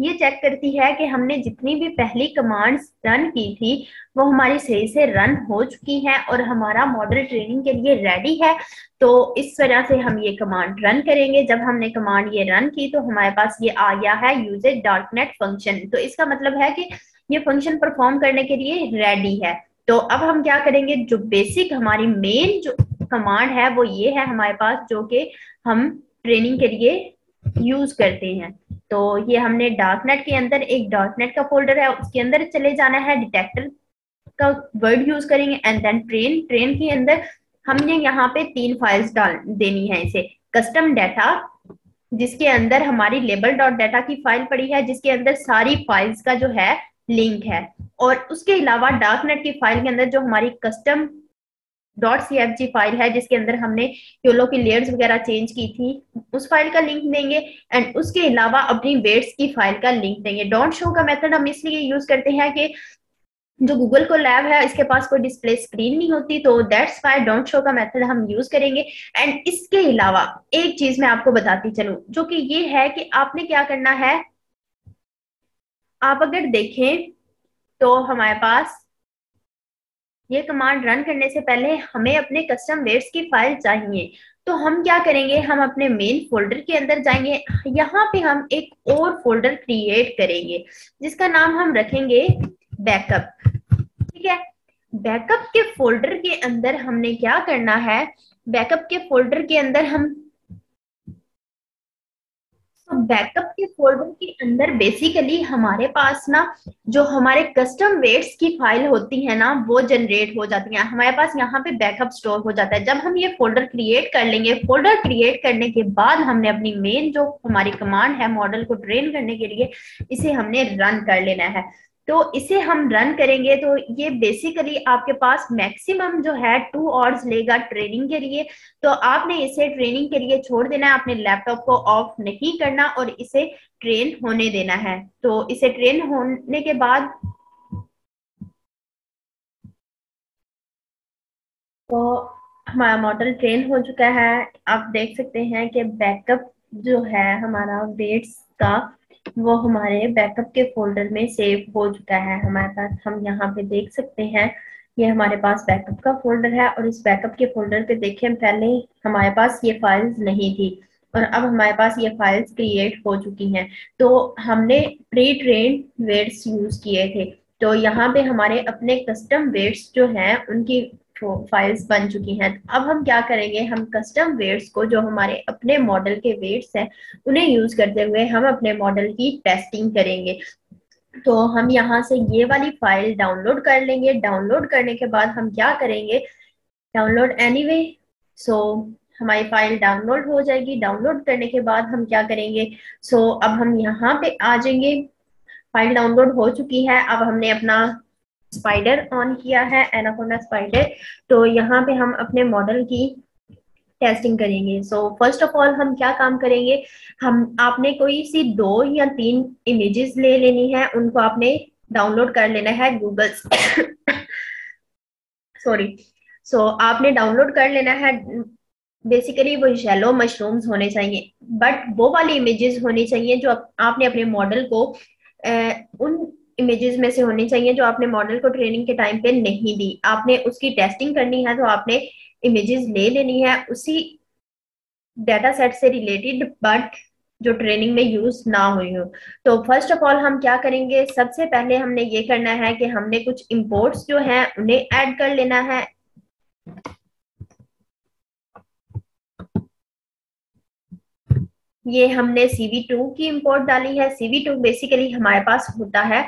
ये चेक करती है कि हमने जितनी भी पहली कमांड्स रन की थी वो हमारी सही से रन हो चुकी हैं और हमारा मॉडल ट्रेनिंग के लिए रेडी है। तो इस वजह से हम ये कमांड रन करेंगे। जब हमने कमांड ये रन की तो हमारे पास ये आ गया है यूज डार्कनेट फंक्शन। तो इसका मतलब है कि ये फंक्शन परफॉर्म करने के लिए रेडी है। तो अब हम क्या करेंगे, जो बेसिक हमारी मेन जो कमांड है वो ये है हमारे पास, जो कि हम ट्रेनिंग के लिए यूज करते हैं। तो ये हमने डार्कनेट के अंदर एक डार्कनेट का फोल्डर है, उसके अंदर चले जाना है, डिटेक्टर का वर्ड यूज करेंगे एंड देन ट्रेन। ट्रेन के अंदर हमने यहाँ पे तीन फाइल्स डाल देनी है इसे, कस्टम डाटा जिसके अंदर हमारी लेबल डॉट डाटा की फाइल पड़ी है, जिसके अंदर सारी फाइल्स का जो है लिंक है, और उसके अलावा डार्कनेट की फाइल के अंदर जो हमारी कस्टम .cfg फाइल है जिसके अंदर हमने योलो की लेयर्स वगैरह चेंज की थी, उस फाइल का लिंक देंगे एंड उसके अलावा अपनी वेट्स की फाइल का लिंक देंगे। डोंट शो का मेथड हम इसलिए यूज करते हैं कि जो गूगल को लैब है इसके पास कोई डिस्प्ले स्क्रीन नहीं होती, तो दैट्स व्हाई डोंट शो का मेथड हम यूज करेंगे। एंड इसके अलावा एक चीज मैं आपको बताती चलूं, जो कि ये है कि आपने क्या करना है, आप अगर देखें तो हमारे पास ये कमांड रन करने से पहले हमें अपने कस्टम वेट्स की फाइल चाहिए। तो हम क्या करेंगे, हम अपने मेन फोल्डर के अंदर जाएंगे, यहाँ पे हम एक और फोल्डर क्रिएट करेंगे जिसका नाम हम रखेंगे बैकअप। ठीक है, बैकअप के फोल्डर के अंदर हमने क्या करना है, बैकअप के फोल्डर के अंदर हम, तो बैकअप के फोल्डर के अंदर बेसिकली हमारे पास ना जो हमारे कस्टम वेट्स की फाइल होती है ना वो जनरेट हो जाती है, हमारे पास यहाँ पे बैकअप स्टोर हो जाता है। जब हम ये फोल्डर क्रिएट कर लेंगे, फोल्डर क्रिएट करने के बाद हमने अपनी मेन जो हमारी कमांड है मॉडल को ट्रेन करने के लिए, इसे हमने रन कर लेना है। तो इसे हम रन करेंगे तो ये बेसिकली आपके पास मैक्सिमम जो है 2 आवर्स लेगा ट्रेनिंग के लिए। तो आपने इसे ट्रेनिंग के लिए छोड़ देना है, अपने लैपटॉप को ऑफ नहीं करना और इसे ट्रेन होने देना है। तो इसे ट्रेन होने के बाद, तो हमारा मॉडल ट्रेन हो चुका है। आप देख सकते हैं कि बैकअप जो है हमारा वेट्स का, वो हमारे बैकअप के फोल्डर में सेव हो चुका है हमारे पास। हम यहाँ पे देख सकते हैं ये हमारे पास बैकअप का फोल्डर है, और इस बैकअप के फोल्डर पे देखिए पहले हमारे पास ये फाइल्स नहीं थी और अब हमारे पास ये फाइल्स क्रिएट हो चुकी हैं। तो हमने प्री ट्रेन्ड वेट्स यूज किए थे, तो यहाँ पे हमारे अपने कस्टम वेट्स जो हैं उनकी फाइल्स बन चुकी हैं। अब हम क्या करेंगे, हम कस्टम वेट्स को, जो हमारे अपने मॉडल के वेट्स हैं, उन्हें यूज करते हुए हम अपने मॉडल की टेस्टिंग करेंगे। तो हम यहाँ से ये वाली फाइल डाउनलोड कर लेंगे। डाउनलोड करने के बाद हम क्या करेंगे, डाउनलोड एनीवे। सो हमारी फाइल डाउनलोड हो जाएगी। डाउनलोड करने के बाद हम क्या करेंगे, अब हम यहाँ पे आ जाएंगे। फाइल डाउनलोड हो चुकी है। अब हमने अपना स्पाइडर ऑन किया है, एनाकोंडा स्पाइडर। तो यहाँ पे हम अपने मॉडल की टेस्टिंग करेंगे। फर्स्ट ऑफ ऑल हम क्या काम करेंगे, हम आपने कोई सी 2 या 3 इमेजेस ले लेनी है, उनको आपने डाउनलोड कर लेना है गूगल सॉरी। आपने डाउनलोड कर लेना है। बेसिकली वो येलो मशरूम्स होने चाहिए, बट वो वाली इमेजेस होनी चाहिए जो आपने अपने मॉडल को उन इमेजेस में से होनी चाहिए जो आपने मॉडल को ट्रेनिंग के टाइम पे नहीं दी। आपने उसकी टेस्टिंग करनी है तो आपने इमेजेस ले लेनी है उसी डाटा सेट से रिलेटेड, बट जो ट्रेनिंग में यूज ना हुई हो। तो फर्स्ट ऑफ ऑल हम क्या करेंगे, सबसे पहले हमने ये करना है कि हमने कुछ इंपोर्ट्स जो हैं उन्हें ऐड कर लेना है। ये हमने CV2 की इंपोर्ट डाली है। CV2 बेसिकली हमारे पास होता है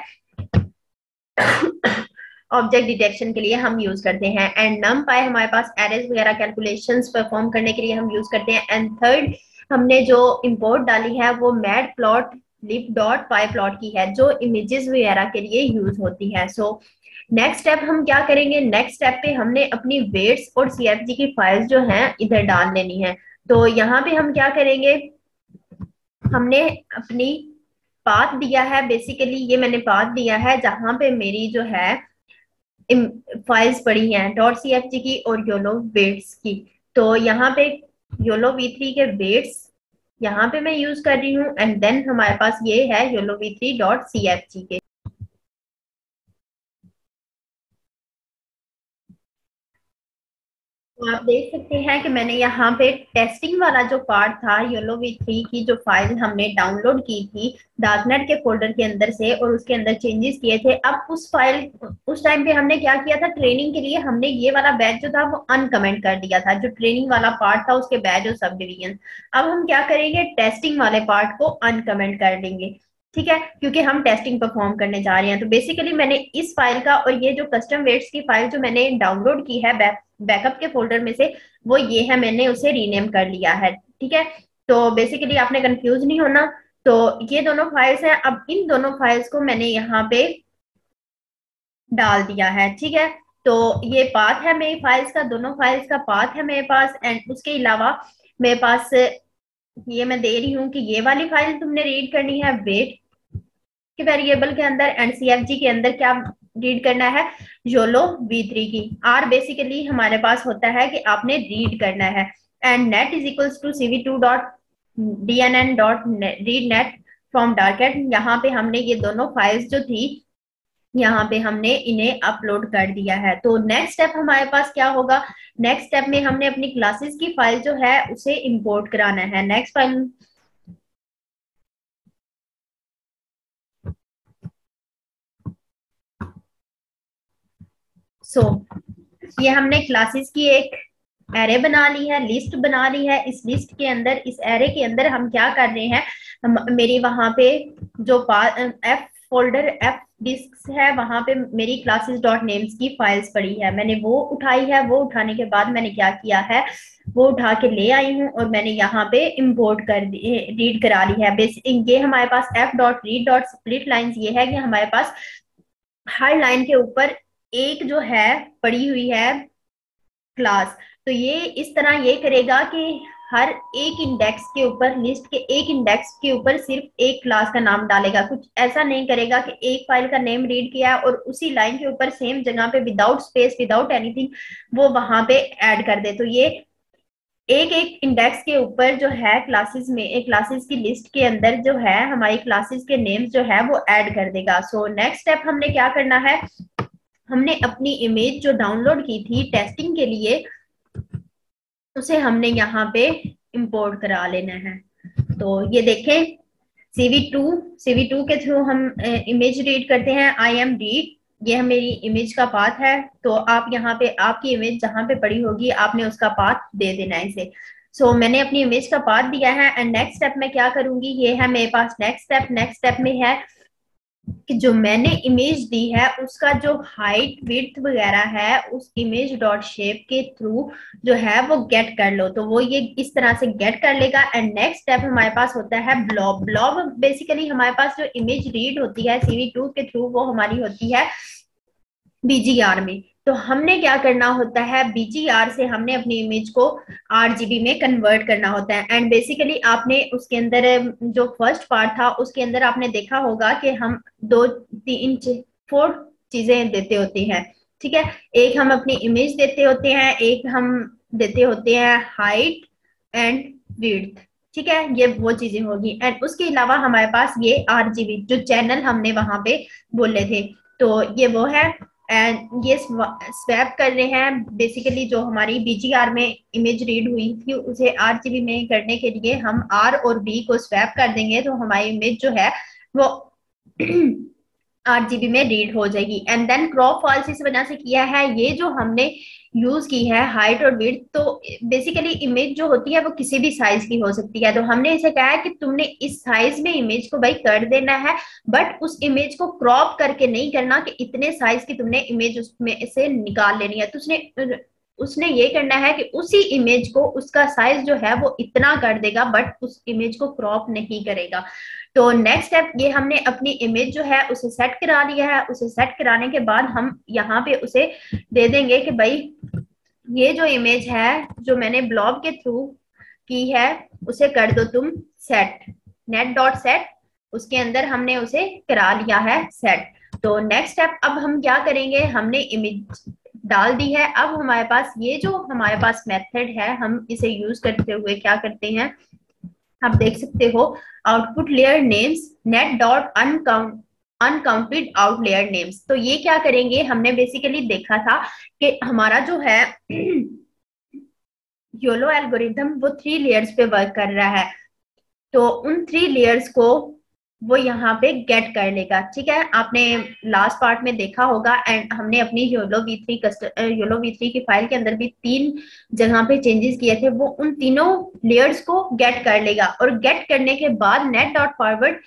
ऑब्जेक्ट डिटेक्शन के लिए हम यूज करते हैं, एंड NumPy हमारे पास एरेज वगैरह कैलकुलेशंस परफॉर्म करने के लिए हम यूज करते हैं। एंड थर्ड हमने जो इंपोर्ट डाली है वो matplotlib.pyplot की है, जो इमेजेस वगैरह के लिए यूज होती है। नेक्स्ट स्टेप हम क्या करेंगे, नेक्स्ट स्टेप पे हमने अपनी वेट्स और CFG की फाइल्स जो हैं इधर डाल लेनी है। तो यहाँ पे हम क्या करेंगे, हमने अपनी पाथ दिया है, बेसिकली ये मैंने पाथ दिया है जहां पे मेरी जो है फाइल्स पड़ी हैं .cfg की और योलो वेट्स की। तो यहाँ पे योलो V3 के वेट्स यहाँ पे मैं यूज कर रही हूँ, एंड देन हमारे पास ये है योलो V3.cfg के। तो आप देख सकते हैं कि मैंने यहाँ पे टेस्टिंग वाला जो पार्ट था, योलो V3 की जो फाइल हमने डाउनलोड की थी डार्कनेट के फोल्डर के अंदर से और उसके अंदर चेंजेस किए थे। अब उस फाइल, उस टाइम पे हमने क्या किया था, ट्रेनिंग के लिए हमने ये वाला बैच जो था वो अनकमेंट कर दिया था, जो ट्रेनिंग वाला पार्ट था उसके बैच और सब डिवीजन। अब हम क्या करेंगे, टेस्टिंग वाले पार्ट को अनकमेंट कर देंगे। ठीक है, क्योंकि हम टेस्टिंग परफॉर्म करने जा रहे हैं। तो बेसिकली मैंने इस फाइल का और ये जो कस्टम वेट्स की फाइल जो मैंने डाउनलोड की है बैकअप के फोल्डर में से, वो ये है, मैंने उसे रीनेम कर लिया है। ठीक है, तो बेसिकली आपने कंफ्यूज नहीं होना। तो ये दोनों फाइल्स हैं, अब इन दोनों फाइल्स को मैंने यहाँ पे डाल दिया है। ठीक है, तो ये पाथ है मेरी फाइल्स का, दोनों फाइल्स का पाथ है मेरे पास। एंड उसके अलावा मेरे पास ये मैं दे रही हूँ कि ये वाली फाइल तुमने रीड करनी है वेट के वेरिएबल के अंदर, एंड CFG के अंदर क्या रीड करना है, योलो V3 की। आर बेसिकली हमारे पास होता है कि आपने रीड करना है, and net is equals to cv2.dnn.read net from Darknet. यहाँ पे हमने ये दोनों फाइल्स जो थी यहाँ पे हमने इन्हें अपलोड कर दिया है। तो नेक्स्ट स्टेप हमारे पास क्या होगा, नेक्स्ट स्टेप में हमने अपनी क्लासेस की फाइल जो है उसे इंपोर्ट कराना है। नेक्स्ट फाइल, ये हमने क्लासेस की एक एरे बना ली है, लिस्ट बना ली है। इस लिस्ट के अंदर, इस एरे के अंदर हम क्या कर रहे हैं, मेरी वहां पे जो एफ फोल्डर, एफ डिस्क है, वहां पे मेरी क्लासेस डॉट नेम्स की फाइल्स पड़ी है, मैंने वो उठाई है। वो उठाने के बाद मैंने क्या किया है, वो उठा के ले आई हूँ और मैंने यहाँ पे इंपोर्ट कर दी, रीड करा ली है। बेसिक ये हमारे पास F dot read dot split lines ये है कि हमारे पास हर लाइन के ऊपर एक जो है पड़ी हुई है क्लास। तो ये इस तरह ये करेगा कि हर एक इंडेक्स के ऊपर, लिस्ट के एक इंडेक्स के ऊपर सिर्फ एक क्लास का नाम डालेगा। कुछ ऐसा नहीं करेगा कि एक फाइल का नेम रीड किया और उसी लाइन के ऊपर सेम जगह पे विदाउट स्पेस, विदाउट एनीथिंग वो वहां पे ऐड कर दे। तो ये एक एक इंडेक्स के ऊपर जो है क्लासेस में, एक क्लासेस की लिस्ट के अंदर जो है हमारी क्लासेस के नेम्स जो है वो ऐड कर देगा। सो नेक्स्ट स्टेप हमने क्या करना है, हमने अपनी इमेज जो डाउनलोड की थी टेस्टिंग के लिए, उसे हमने यहाँ पे इंपोर्ट करा लेना है। तो ये देखें, CV2 के थ्रू हम इमेज रीड करते हैं। आई एम रीड, ये मेरी इमेज का पाथ है। तो आप यहाँ पे आपकी इमेज जहां पे पड़ी होगी आपने उसका पाथ दे देना है इसे। मैंने अपनी इमेज का पाथ दिया है एंड नेक्स्ट स्टेप में क्या करूंगी, ये है मेरे पास नेक्स्ट स्टेप। नेक्स्ट स्टेप में है कि जो मैंने इमेज दी है उसका जो हाइट विड्थ वगैरह है उस इमेज डॉट शेप के थ्रू जो है वो गेट कर लो। तो वो ये इस तरह से गेट कर लेगा। एंड नेक्स्ट स्टेप हमारे पास होता है ब्लॉब। ब्लॉब बेसिकली हमारे पास जो इमेज रीड होती है CV2 के थ्रू वो हमारी होती है BGR में। तो हमने क्या करना होता है, BGR से हमने अपनी इमेज को RGB में कन्वर्ट करना होता है। एंड बेसिकली आपने उसके अंदर जो फर्स्ट पार्ट था उसके अंदर आपने देखा होगा कि हम 4 चीजें देते होते हैं, ठीक है। एक हम अपनी इमेज देते होते हैं, एक हम देते होते हैं हाइट एंड विड्थ, ठीक है, ये वो चीजें होगी। एंड उसके अलावा हमारे पास ये RGB जो चैनल हमने वहां पे बोले थे, तो ये वो है। एंड ये स्वैप कर रहे हैं, बेसिकली जो हमारी BGR में इमेज रीड हुई थी उसे RGB में करने के लिए हम R और B को स्वैप कर देंगे तो हमारी इमेज जो है वो RGB में रीड हो जाएगी। एंड देन क्रॉप फॉल्स इस वजह से किया है, ये जो हमने यूज की है हाइट और विड्थ, तो बेसिकली इमेज जो होती है वो किसी भी साइज की हो सकती है। तो हमने इसे कहा है कि तुमने इस साइज में इमेज को भाई कर देना है, बट उस इमेज को क्रॉप करके नहीं करना कि इतने साइज की तुमने इमेज उसमें से निकाल लेनी है। तो उसने ये करना है कि उसी इमेज को उसका साइज जो है वो इतना कर देगा बट उस इमेज को क्रॉप नहीं करेगा। तो नेक्स्ट स्टेप, ये हमने अपनी इमेज जो है उसे सेट करा लिया है। उसे सेट कराने के बाद हम यहाँ पे उसे दे देंगे कि भाई ये जो इमेज है जो मैंने ब्लॉब के थ्रू की है उसे कर दो तुम सेट, नेट डॉट सेट, उसके अंदर हमने उसे करा लिया है सेट। तो नेक्स्ट स्टेप अब हम क्या करेंगे, हमने इमेज डाल दी है। अब हमारे पास ये जो हमारे पास मेथड है हम इसे यूज करते हुए क्या करते हैं, आप देख सकते हो output layer names net dot uncounted out layer names. तो ये क्या करेंगे, हमने बेसिकली देखा था कि हमारा जो है योलो एल्गोरिथम वो 3 लेयर्स पे वर्क कर रहा है। तो उन 3 लेयर्स को वो यहाँ पे गेट कर लेगा, ठीक है। आपने लास्ट पार्ट में देखा होगा एंड हमने अपनी योलो V3 की फाइल के अंदर भी 3 जगह पे चेंजेस किए थे। वो उन तीनों लेयर्स को गेट कर लेगा और गेट करने के बाद नेट डॉट फॉरवर्ड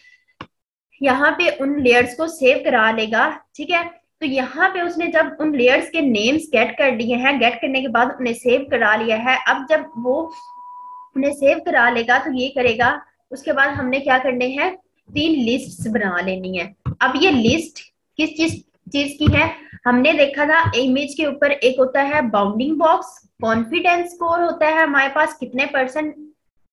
यहाँ पे उन लेयर्स को सेव करा लेगा, ठीक है। तो यहाँ पे उसने जब उन लेयर्स के नेम्स गेट कर लिए हैं, गेट करने के बाद उन्हें सेव करा लिया है। अब जब वो उन्हें सेव करा लेगा तो ये करेगा, उसके बाद हमने क्या करने हैं, 3 लिस्ट्स बना लेनी है। अब ये लिस्ट किस चीज की है, हमने देखा था इमेज के ऊपर एक होता है बाउंडिंग बॉक्स, कॉन्फिडेंस स्कोर होता है हमारे पास कितने %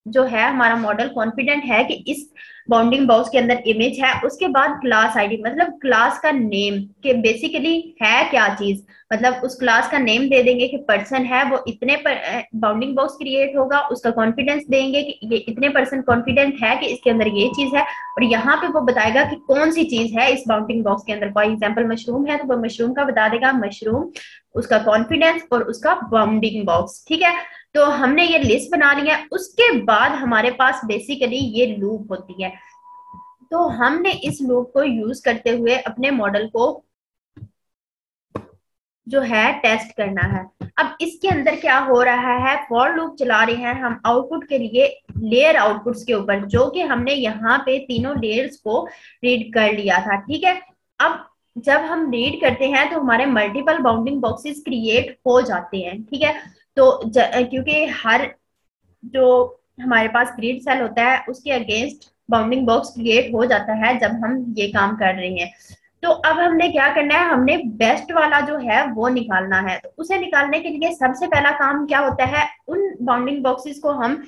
जो है हमारा मॉडल कॉन्फिडेंट है कि इस बाउंडिंग बॉक्स के अंदर इमेज है। उसके बाद क्लास आईडी मतलब क्लास का नेम के बेसिकली है क्या चीज, मतलब उस क्लास का नेम दे देंगे कि पर्सन है वो इतने पर बाउंडिंग बॉक्स क्रिएट होगा, उसका कॉन्फिडेंस देंगे कि ये इतने परसेंट कॉन्फिडेंट है कि इसके अंदर ये चीज है, और यहाँ पे वो बताएगा कि कौन सी चीज है इस बाउंडिंग बॉक्स के अंदर। फॉर एग्जाम्पल मशरूम है तो वो मशरूम का बता देगा, मशरूम, उसका कॉन्फिडेंस और उसका बाउंडिंग बॉक्स। ठीक है, तो हमने ये लिस्ट बना लिया। उसके बाद हमारे पास बेसिकली ये लूप होती है, तो हमने इस लूप को यूज करते हुए अपने मॉडल को जो है टेस्ट करना है। अब इसके अंदर क्या हो रहा है, फॉर लूप चला रहे हैं हम आउटपुट के लिए लेयर आउटपुट्स के ऊपर, जो कि हमने यहाँ पे तीनों लेयर्स को रीड कर लिया था। ठीक है, अब जब हम रीड करते हैं तो हमारे मल्टीपल बाउंडिंग बॉक्सेस क्रिएट हो जाते हैं। ठीक है, तो क्योंकि हर जो हमारे पास ग्रिड सेल होता है उसके अगेंस्ट बाउंडिंग बॉक्स क्रिएट हो जाता है जब हम ये काम कर रहे हैं। तो अब हमने क्या करना है, हमने बेस्ट वाला जो है वो निकालना है। तो उसे निकालने के लिए सबसे पहला काम क्या होता है, उन बाउंडिंग बॉक्सेस को हम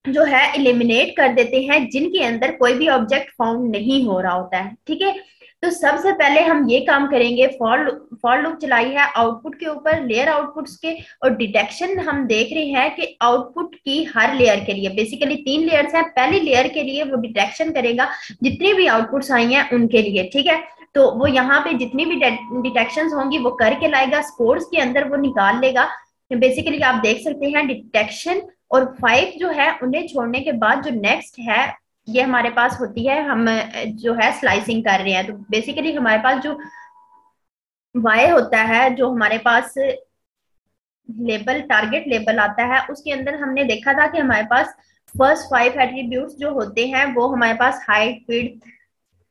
जो है इलिमिनेट कर देते हैं जिनके अंदर कोई भी ऑब्जेक्ट फाउंड नहीं हो रहा होता है। ठीक है, तो सबसे पहले हम ये काम करेंगे, फॉर लूप चलाई है आउटपुट के ऊपर लेयर आउटपुट्स के, और डिटेक्शन हम देख रहे हैं कि आउटपुट की हर लेयर के लिए बेसिकली 3 लेयर्स हैं। पहली लेयर के लिए वो डिटेक्शन करेगा जितनी भी आउटपुट्स आई हैं उनके लिए। ठीक है, तो वो यहाँ पे जितनी भी डिटेक्शंस होंगी वो करके लाएगा, स्कोर्स के अंदर वो निकाल लेगा। बेसिकली आप देख सकते हैं डिटेक्शन और 5 जो है उन्हें छोड़ने के बाद जो नेक्स्ट है ये हमारे पास होती है, हम जो है स्लाइसिंग कर रहे हैं। तो बेसिकली हमारे पास जो वाई होता है, जो हमारे पास लेबल टारगेट लेबल आता है, उसके अंदर हमने देखा था कि हमारे पास फर्स्ट 5 एट्रीब्यूट्स जो होते हैं वो हमारे पास हाइट विड्थ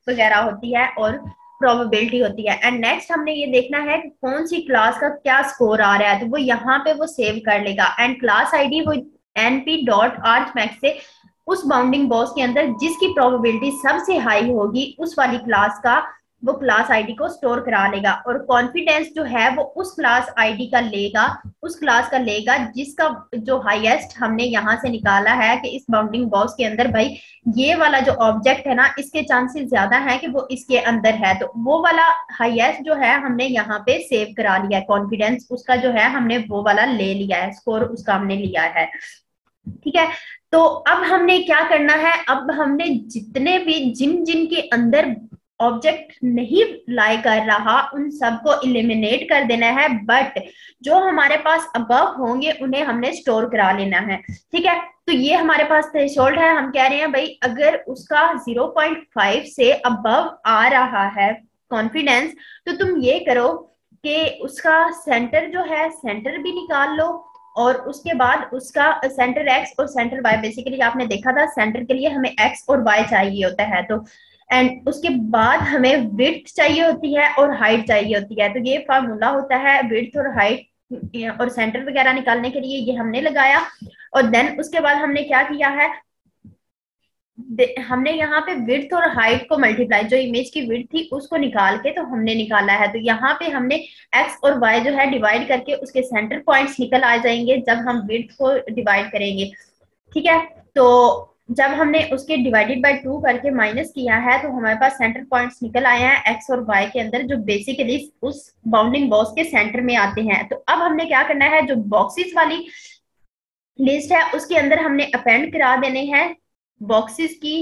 वगैरह होती है और प्रोबेबिलिटी होती है। एंड नेक्स्ट हमने ये देखना है कि कौन सी क्लास का क्या स्कोर आ रहा है, तो वो यहाँ पे वो सेव कर लेगा। एंड क्लास आईडी वो np डॉट argmax से उस बाउंडिंग बॉक्स के अंदर जिसकी प्रोबेबिलिटी सबसे हाई होगी उस वाली क्लास का वो क्लास आईडी को स्टोर करा लेगा। और कॉन्फिडेंस जो है वो उस क्लास आईडी का लेगा, उस क्लास का लेगा जिसका जो हाईएस्ट हमने यहाँ से निकाला है कि इस बाउंडिंग बॉक्स के अंदर भाई ये वाला जो ऑब्जेक्ट है ना इसके चांसेस ज्यादा है कि वो इसके अंदर है, तो वो वाला हाईएस्ट जो है हमने यहाँ पे सेव करा लिया है। कॉन्फिडेंस उसका जो है हमने वो वाला ले लिया है, स्कोर उसका हमने लिया है। ठीक है, तो अब हमने क्या करना है, अब हमने जितने भी जिन जिन के अंदर ऑब्जेक्ट नहीं लाई कर रहा उन सबको इलिमिनेट कर देना है, बट जो हमारे पास अबव होंगे उन्हें हमने स्टोर करा लेना है। ठीक है, तो ये हमारे पास थ्रेशोल्ड है। हम कह रहे हैं भाई अगर उसका 0.5 से अबव आ रहा है कॉन्फिडेंस, तो तुम ये करो कि उसका सेंटर जो है सेंटर भी निकाल लो, और उसके बाद उसका सेंटर एक्स और सेंटर वाई, बेसिकली आपने देखा था सेंटर के लिए हमें एक्स और वाई चाहिए होता है, तो एंड उसके बाद हमें विड्थ चाहिए होती है और हाइट चाहिए होती है। तो ये फार्मूला होता है विड्थ और हाइट और सेंटर वगैरह निकालने के लिए, ये हमने लगाया। और देन उसके बाद हमने क्या किया है, हमने यहाँ पे विड्थ और हाइट को मल्टीप्लाई, जो इमेज की विड्थ थी उसको निकाल के तो हमने निकाला है। तो यहाँ पे हमने एक्स और वाई जो है डिवाइड करके उसके सेंटर पॉइंट्स निकल आ जाएंगे जब हम विड्थ को डिवाइड करेंगे। ठीक है, तो जब हमने उसके डिवाइडेड बाय 2 करके माइनस किया है तो हमारे पास सेंटर पॉइंट्स निकल आए हैं एक्स और वाई के अंदर, जो बेसिकली उस बाउंडिंग बॉक्स के सेंटर में आते हैं। तो अब हमने क्या करना है, जो बॉक्सेस वाली लिस्ट है उसके अंदर हमने अपेंड करा देने हैं बॉक्सेस की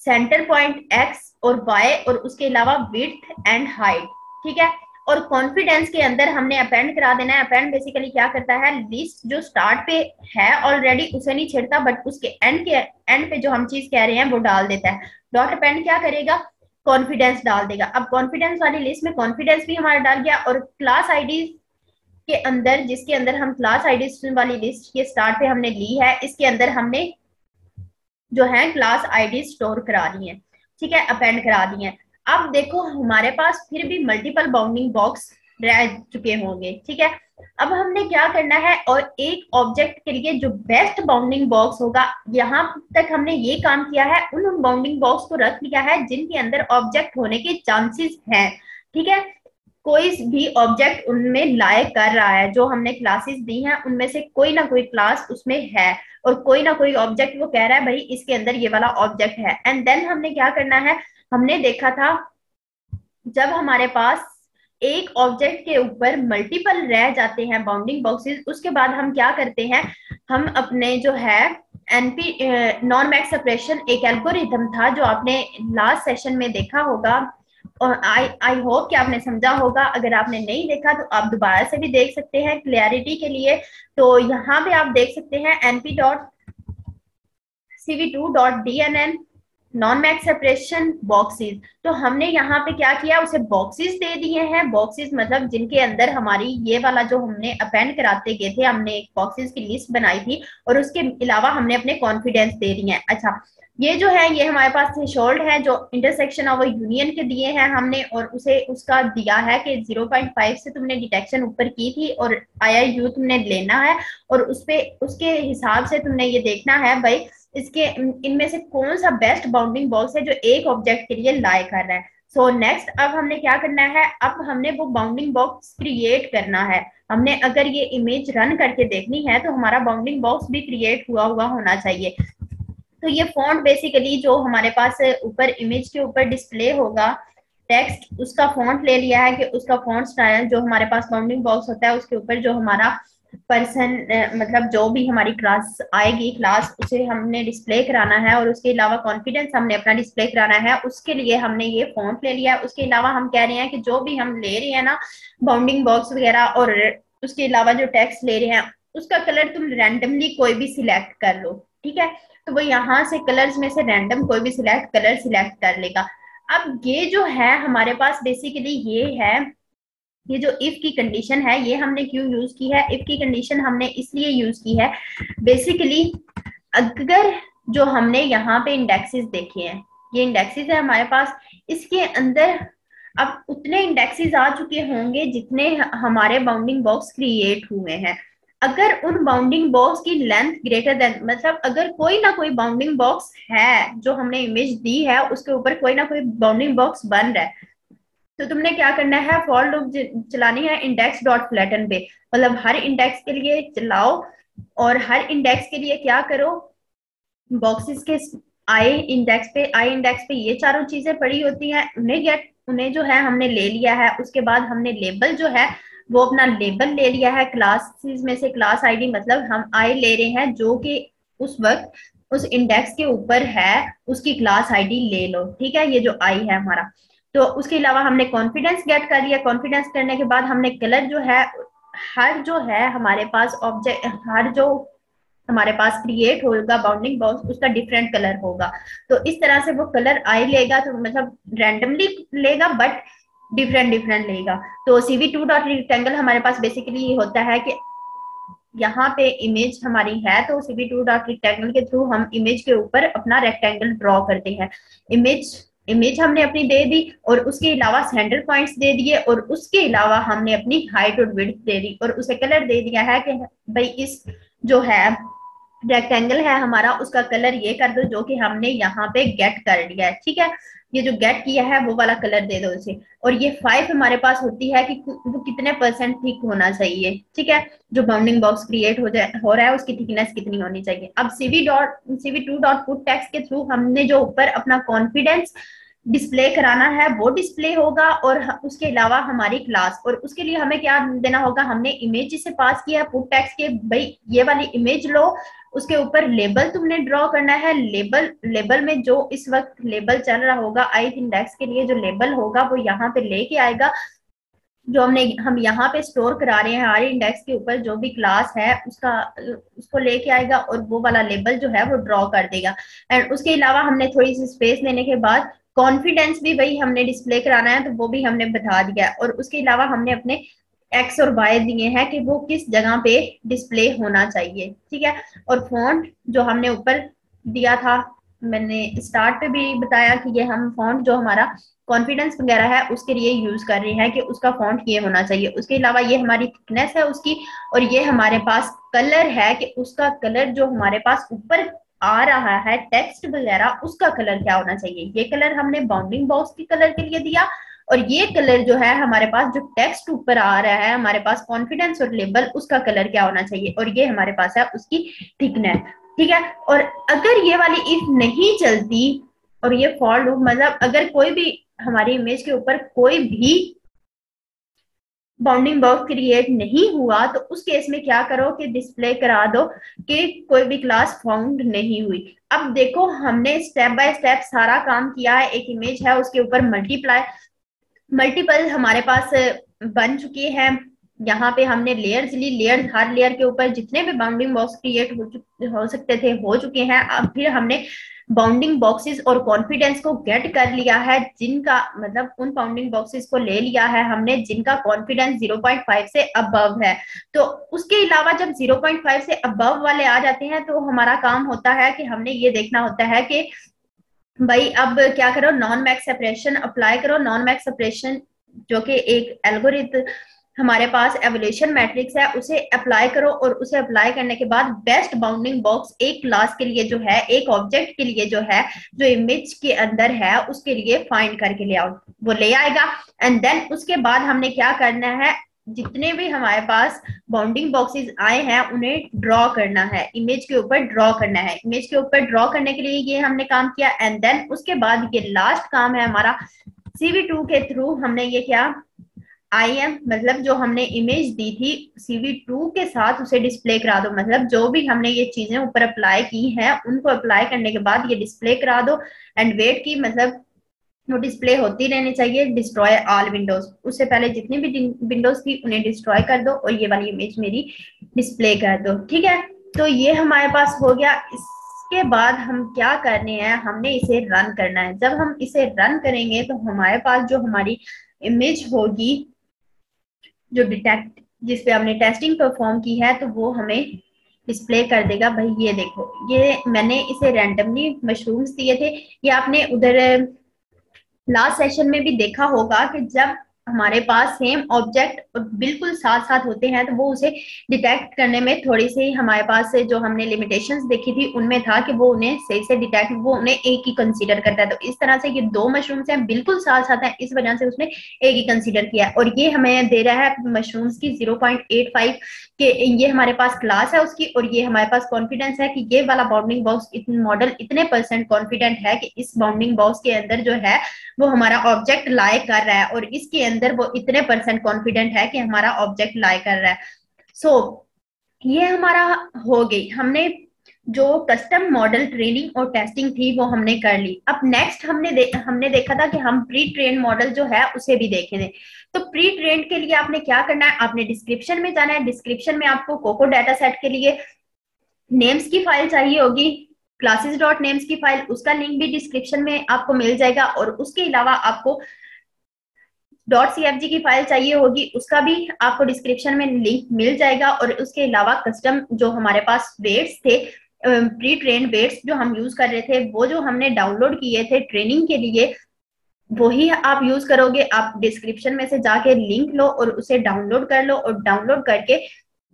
सेंटर पॉइंट एक्स और वाई और उसके अलावा विड्थ एंड हाइट। ठीक है, और कॉन्फिडेंस के अंदर हमने अपेंड करा देना है। अपेंड बेसिकली क्या करता है, लिस्ट जो स्टार्ट पे है ऑलरेडी उसे नहीं छेड़ता, बट उसके एंड पे जो हम चीज कह रहे हैं वो डाल देता है। डॉट अपेंड क्या करेगा, कॉन्फिडेंस डाल देगा। अब कॉन्फिडेंस वाली लिस्ट में कॉन्फिडेंस भी हमारा डाल गया, और क्लास आईडी के अंदर जिसके अंदर हम क्लास आईडी वाली लिस्ट के स्टार्ट पे हमने ली है, इसके अंदर हमने जो है क्लास आईडी स्टोर करा दी है। ठीक है, अपेंड करा दी है। अब देखो हमारे पास फिर भी मल्टीपल बाउंडिंग बॉक्स रह चुके होंगे। ठीक है, अब हमने क्या करना है, और एक ऑब्जेक्ट के लिए जो बेस्ट बाउंडिंग बॉक्स होगा, यहाँ तक हमने ये काम किया है, उन बाउंडिंग बॉक्स को रख लिया है जिनके अंदर ऑब्जेक्ट होने के चांसेस हैं। ठीक है, कोई भी ऑब्जेक्ट उनमें लाए कर रहा है, जो हमने क्लासेस दी हैं उनमें से कोई ना कोई क्लास उसमें है, और कोई ना कोई ऑब्जेक्ट वो कह रहा है भाई इसके अंदर ये वाला ऑब्जेक्ट है। एंड देन हमने क्या करना है, हमने देखा था जब हमारे पास एक ऑब्जेक्ट के ऊपर मल्टीपल रह जाते हैं बाउंडिंग बॉक्सेस, उसके बाद हम क्या करते हैं, हम अपने जो है एनपी नॉन मैक्स सेपरेशन एक एल्गोरिथम था जो आपने लास्ट सेशन में देखा होगा, और आई होप कि आपने समझा होगा। अगर आपने नहीं देखा तो आप दोबारा से भी देख सकते हैं क्लियरिटी के लिए। तो यहाँ पे आप देख सकते हैं np.cv2.dnn non max separation boxes. तो हमने यहाँ पे क्या किया, उसे बॉक्सेस दे दिए हैं। बॉक्सेस मतलब जिनके अंदर हमारी ये वाला जो हमने अपेंड कराते गए थे, हमने एक बॉक्सेस की लिस्ट बनाई थी, और उसके अलावा हमने अपने कॉन्फिडेंस दे दिए हैं। अच्छा, ये जो है ये हमारे पास थ्रेशोल्ड है जो इंटरसेक्शन ऑफ यूनियन के दिए हैं हमने, और उसे उसका दिया है कि 0.5 से तुमने डिटेक्शन ऊपर की थी और IIU तुमने लेना है, और उसके हिसाब से तुमने ये देखना है भाई इसके इनमें से कौन सा बेस्ट बाउंडिंग बॉक्स है जो एक ऑब्जेक्ट के लिए लाई कर रहा है। सो नेक्स्ट अब हमने क्या करना है, अब हमने वो बाउंडिंग बॉक्स क्रिएट करना है। हमने अगर ये इमेज रन करके देखनी है तो हमारा बाउंडिंग बॉक्स भी क्रिएट हुआ हुआ होना चाहिए। तो ये फॉन्ट बेसिकली जो हमारे पास ऊपर इमेज के ऊपर डिस्प्ले होगा टेक्स्ट, उसका फॉन्ट ले लिया है कि उसका फॉन्ट स्टाइल जो हमारे पास बाउंडिंग बॉक्स होता है उसके ऊपर जो हमारा पर्सन मतलब जो भी हमारी क्लास आएगी क्लास उसे हमने डिस्प्ले कराना है, और उसके अलावा कॉन्फिडेंस हमने अपना डिस्प्ले कराना है, उसके लिए हमने ये फॉन्ट ले लिया है। उसके अलावा हम कह रहे हैं कि जो भी हम ले रहे हैं ना बाउंडिंग बॉक्स वगैरह, और उसके अलावा जो टेक्स्ट ले रहे हैं उसका कलर तुम रैंडमली कोई भी सिलेक्ट कर लो, ठीक है। तो वो यहाँ से कलर्स में से रैंडम कोई भी कलर सिलेक्ट कर लेगा। अब ये जो है हमारे पास बेसिकली ये है, ये जो इफ की कंडीशन है ये हमने क्यों यूज की है, इफ की कंडीशन हमने इसलिए यूज की है बेसिकली अगर जो हमने यहाँ पे इंडेक्सेस देखे हैं, ये इंडेक्सेस है हमारे पास, इसके अंदर अब उतने इंडेक्सेस आ चुके होंगे जितने हमारे बाउंडिंग बॉक्स क्रिएट हुए हैं। अगर उन बाउंडिंग बॉक्स की लेंथ ग्रेटर देन, मतलब अगर कोई ना कोई बाउंडिंग बॉक्स है जो हमने इमेज दी है उसके ऊपर कोई ना कोई बाउंडिंग बॉक्स बन रहा है, तो तुमने क्या करना है, फॉर लूप चलानी है इंडेक्स डॉट फ्लैटन पे, मतलब हर इंडेक्स के लिए चलाओ, और हर इंडेक्स के लिए क्या करो, बॉक्सेस के आई इंडेक्स पे ये चारों चीजें पड़ी होती हैं, उन्हें जो है हमने ले लिया है। उसके बाद हमने लेबल जो है वो अपना लेबल ले लिया है क्लासेस में से, क्लास आईडी मतलब हम आई ले रहे हैं जो कि उस वक्त उस इंडेक्स के ऊपर है उसकी क्लास आईडी ले लो, ठीक है, ये जो आई है हमारा। तो उसके अलावा हमने कॉन्फिडेंस गेट कर लिया। कॉन्फिडेंस करने के बाद हमने कलर जो है हर जो है हमारे पास ऑब्जेक्ट, हर जो हमारे पास क्रिएट होगा बाउंडिंग बॉक्स उसका डिफरेंट कलर होगा। तो इस तरह से वो कलर आई लेगा, तो मतलब रैंडमली लेगा बट डिफरेंट डिफरेंट लेगा। तो CV2 डॉट रेक्टेंगल हमारे पास बेसिकली ये होता है कि यहाँ पे इमेज हमारी है तो CV2 डॉट रेक्टेंगल के थ्रू हम इमेज के ऊपर अपना रेक्टेंगल ड्रॉ करते हैं। इमेज हमने अपनी दे दी, और उसके अलावा सेंटर पॉइंट्स दे दिए, और उसके अलावा हमने अपनी हाइट और विड्थ दे दी, और उसे कलर दे दिया है कि भाई इस जो है रेक्टेंगल है हमारा उसका कलर ये कर दो जो कि हमने यहाँ पे गेट कर लिया है, ठीक है। ये जो गेट किया है वो वाला कलर दे दो उसे। और ये 5 हमारे पास होती है कि वो कितने परसेंट थिक होना चाहिए, ठीक है, जो बाउंडिंग बॉक्स क्रिएट हो रहा है उसकी थिकनेस कितनी होनी चाहिए। अब CV2 डॉट पुट टेक्स्ट के थ्रू हमने जो ऊपर अपना कॉन्फिडेंस डिस्प्ले कराना है वो डिस्प्ले होगा, और उसके अलावा हमारी क्लास, और उसके लिए हमें क्या देना होगा, हमने इमेज से पास किया पुट टेक्स्ट के, भाई ये वाली इमेज लो, उसके ऊपर लेबल तुमने ड्रॉ करना है। लेबल में जो इस वक्त लेबल चल रहा होगा ith इंडेक्स के लिए जो लेबल होगा वो यहाँ पे लेके आएगा, जो हम यहाँ पे स्टोर करा रहे हैं हर इंडेक्स के ऊपर जो भी क्लास है उसको लेके आएगा, और वो वाला लेबल जो है वो ड्रॉ कर देगा। एंड उसके अलावा हमने थोड़ी सी स्पेस लेने के बाद कॉन्फिडेंस भी वही हमने डिस्प्ले कराना है तो वो भी हमने बता दिया है, और उसके अलावा हमने अपने एक्स और वाई दिए हैं कि वो किस जगह पे डिस्प्ले होना चाहिए, ठीक है। और फॉन्ट जो हमने ऊपर दिया था, मैंने स्टार्ट पे भी बताया कि ये हम फॉन्ट जो हमारा कॉन्फिडेंस वगैरह है उसके लिए यूज कर रहे हैं कि उसका फॉन्ट ये होना चाहिए। उसके अलावा ये हमारी थिकनेस है उसकी, और ये हमारे पास कलर है कि उसका कलर जो हमारे पास ऊपर आ रहा है टेक्स्ट वगैरह उसका कलर क्या होना चाहिए। ये कलर हमने बाउंडिंग बॉक्स के कलर के लिए दिया, और ये कलर जो है हमारे पास जो टेक्स्ट ऊपर आ रहा है हमारे पास कॉन्फिडेंस और लेबल, उसका कलर क्या होना चाहिए, और ये हमारे पास है उसकी थिकनेस, ठीक है। और अगर ये वाली इफ नहीं चलती और ये फॉर लूप, मतलब अगर कोई भी हमारी इमेज के ऊपर कोई भी बाउंडिंग बॉक्स क्रिएट नहीं हुआ, तो उस केस में क्या करो कि डिस्प्ले करा दो कि कोई भी क्लास फाउंड नहीं हुई। अब देखो हमने स्टेप बाय स्टेप सारा काम किया है, एक इमेज है उसके ऊपर मल्टीपल हमारे पास बन चुकी है। यहाँ पे हमने लेयर्स ली, लेयर हर लेयर के ऊपर जितने भी बाउंडिंग बॉक्स क्रिएट हो सकते थे हो चुके हैं। अब फिर हमने बाउंडिंग बॉक्सेस और कॉन्फिडेंस को गेट कर लिया है, जिनका मतलब उन बाउंडिंग बॉक्सेस को ले लिया है हमने जिनका कॉन्फिडेंस 0.5 से अबव है। तो उसके अलावा जब 0.5 से अबव वाले आ जाते हैं तो हमारा काम होता है कि हमने ये देखना होता है कि भाई अब क्या करो, नॉन मैक्स सेपरेशन अप्लाई करो। नॉन मैक्स सेपरेशन जो कि एक एल्गोरिथम हमारे पास एवोल्यूशन मैट्रिक्स है, उसे अप्लाई करो, और उसे अप्लाई करने के बाद बेस्ट बाउंडिंग बॉक्स एक क्लास के लिए जो है, एक ऑब्जेक्ट के लिए जो है, जो इमेज के अंदर है उसके लिए फाइंड करके ले आओ, वो ले आएगा। एंड देन उसके बाद हमने क्या करना है, जितने भी हमारे पास बाउंडिंग बॉक्सेस आए हैं उन्हें ड्रॉ करना है, इमेज के ऊपर ड्रॉ करना है। इमेज के ऊपर ड्रॉ करने के लिए ये हमने काम किया। एंड देन उसके बाद ये लास्ट काम है हमारा, CV2 के थ्रू हमने ये किया, IM मतलब जो हमने इमेज दी थी CV2 के साथ उसे डिस्प्ले करा दो। मतलब जो भी हमने ये चीजें ऊपर अप्लाई की हैं उनको अप्लाई करने के बाद ये डिस्प्ले करा दो। एंड वेट की, मतलब वो डिस्प्ले होती रहनी चाहिए। डिस्ट्रॉय ऑल विंडोज, उससे पहले जितनी भी विंडोज थी उन्हें डिस्ट्रॉय कर दो और ये वाली इमेज मेरी डिस्प्ले कर दो, ठीक है। तो ये हमारे पास हो गया। इसके बाद हम क्या करने हैं, हमने इसे रन करना है। जब हम इसे रन करेंगे तो हमारे पास जो हमारी इमेज होगी, जो डिटेक्ट जिसपे हमने टेस्टिंग परफॉर्म की है, तो वो हमें डिस्प्ले कर देगा। भाई ये देखो, ये मैंने इसे रैंडमली मशरूम्स दिए थे। ये आपने उधर लास्ट सेशन में भी देखा होगा कि जब हमारे पास सेम ऑब्जेक्ट बिल्कुल साथ साथ होते हैं तो वो उसे डिटेक्ट करने में थोड़ी सी हमारे पास से जो हमने लिमिटेशंस देखी थी उनमें था कि वो उन्हें सही से डिटेक्ट, वो उन्हें एक ही कंसीडर करता है। तो इस तरह से ये दो मशरूम्स हैं बिल्कुल साथ साथ हैं, इस वजह से उसने एक ही कंसीडर किया है। और ये हमें दे रहा है मशरूम्स की 0.85 के, ये हमारे पास क्लास है उसकी, और ये हमारे पास कॉन्फिडेंस है कि ये वाला बाउंडिंग बॉक्स मॉडल इतने % कॉन्फिडेंट है कि इस बाउंडिंग बॉक्स के अंदर जो है वो हमारा ऑब्जेक्ट लाई कर रहा है, और इसके अंदर वो इतने % कॉन्फिडेंट है कि हमारा ऑब्जेक्ट लाई कर रहा है। सो ये हमारा हो गई, हमने जो कस्टम मॉडल ट्रेनिंग और टेस्टिंग थी वो हमने कर ली। अब नेक्स्ट हमने देखा था कि हम प्री ट्रेन मॉडल जो है उसे भी देखेंगे। तो प्री ट्रेन के लिए आपने क्या करना है, आपने डिस्क्रिप्शन में जाना है। डिस्क्रिप्शन में आपको कोको डाटा सेट के लिए नेम्स की फाइल चाहिए होगी, क्लासेस डॉट नेम्स की फाइल, उसका लिंक भी डिस्क्रिप्शन में आपको मिल जाएगा। और उसके अलावा आपको .cfg की फाइल चाहिए होगी, उसका भी आपको डिस्क्रिप्शन में लिंक मिल जाएगा। और उसके अलावा कस्टम जो हमारे पास वेट्स थे, प्री ट्रेन वेट्स जो हम यूज कर रहे थे, वो जो हमने डाउनलोड किए थे ट्रेनिंग के लिए, वही आप यूज करोगे। आप डिस्क्रिप्शन में से जाके लिंक लो और उसे डाउनलोड कर लो, और डाउनलोड करके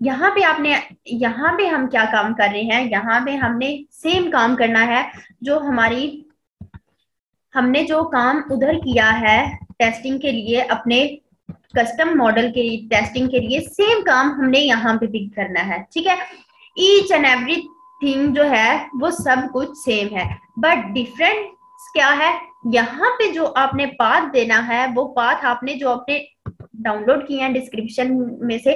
यहाँ पे हम क्या काम कर रहे हैं, यहाँ पे हमने सेम काम करना है जो हमने जो काम उधर किया है टेस्टिंग के लिए, अपने कस्टम मॉडल के टेस्टिंग के लिए सेम काम हमने यहाँ पे भी करना है, ठीक है। ईच एंड एवरी थिंग जो है वो सब कुछ सेम है, बट डिफरेंस क्या है, यहाँ पे जो आपने पाथ देना है वो पाथ आपने जो अपने डाउनलोड किए हैं डिस्क्रिप्शन में से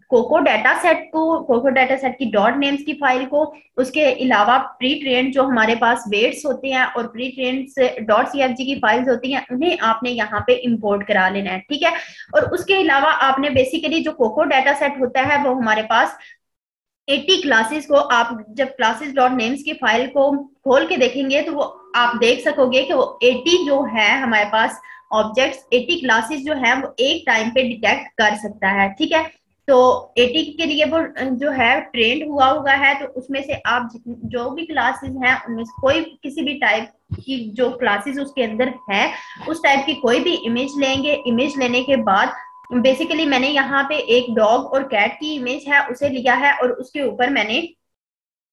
कोको डाटा सेट की डॉट नेम्स की फाइल को, उसके अलावा प्री ट्रेन जो हमारे पास वेट्स होते हैं और प्री ट्रेन .cfg की फाइल्स होती हैं, उन्हें आपने यहाँ पे इंपोर्ट करा लेना है, ठीक है। और उसके अलावा आपने बेसिकली जो कोको डाटा सेट होता है वो हमारे पास 80 क्लासेस को, आप जब क्लासेस डॉट नेम्स की फाइल को खोल के देखेंगे तो वो आप देख सकोगे कि वो 80 जो है हमारे पास ऑब्जेक्ट्स, 80 क्लासेस जो है वो एक टाइम पे डिटेक्ट कर सकता है, ठीक है। तो 80 के लिए वो जो है ट्रेंड हुआ है, तो उसमें से आप जो भी क्लासेस हैं उनमें से कोई किसी भी टाइप की जो क्लासेस उसके अंदर है उस टाइप की कोई भी इमेज लेंगे। इमेज लेने के बाद बेसिकली मैंने यहाँ पे एक डॉग और कैट की इमेज है उसे लिया है, और उसके ऊपर मैंने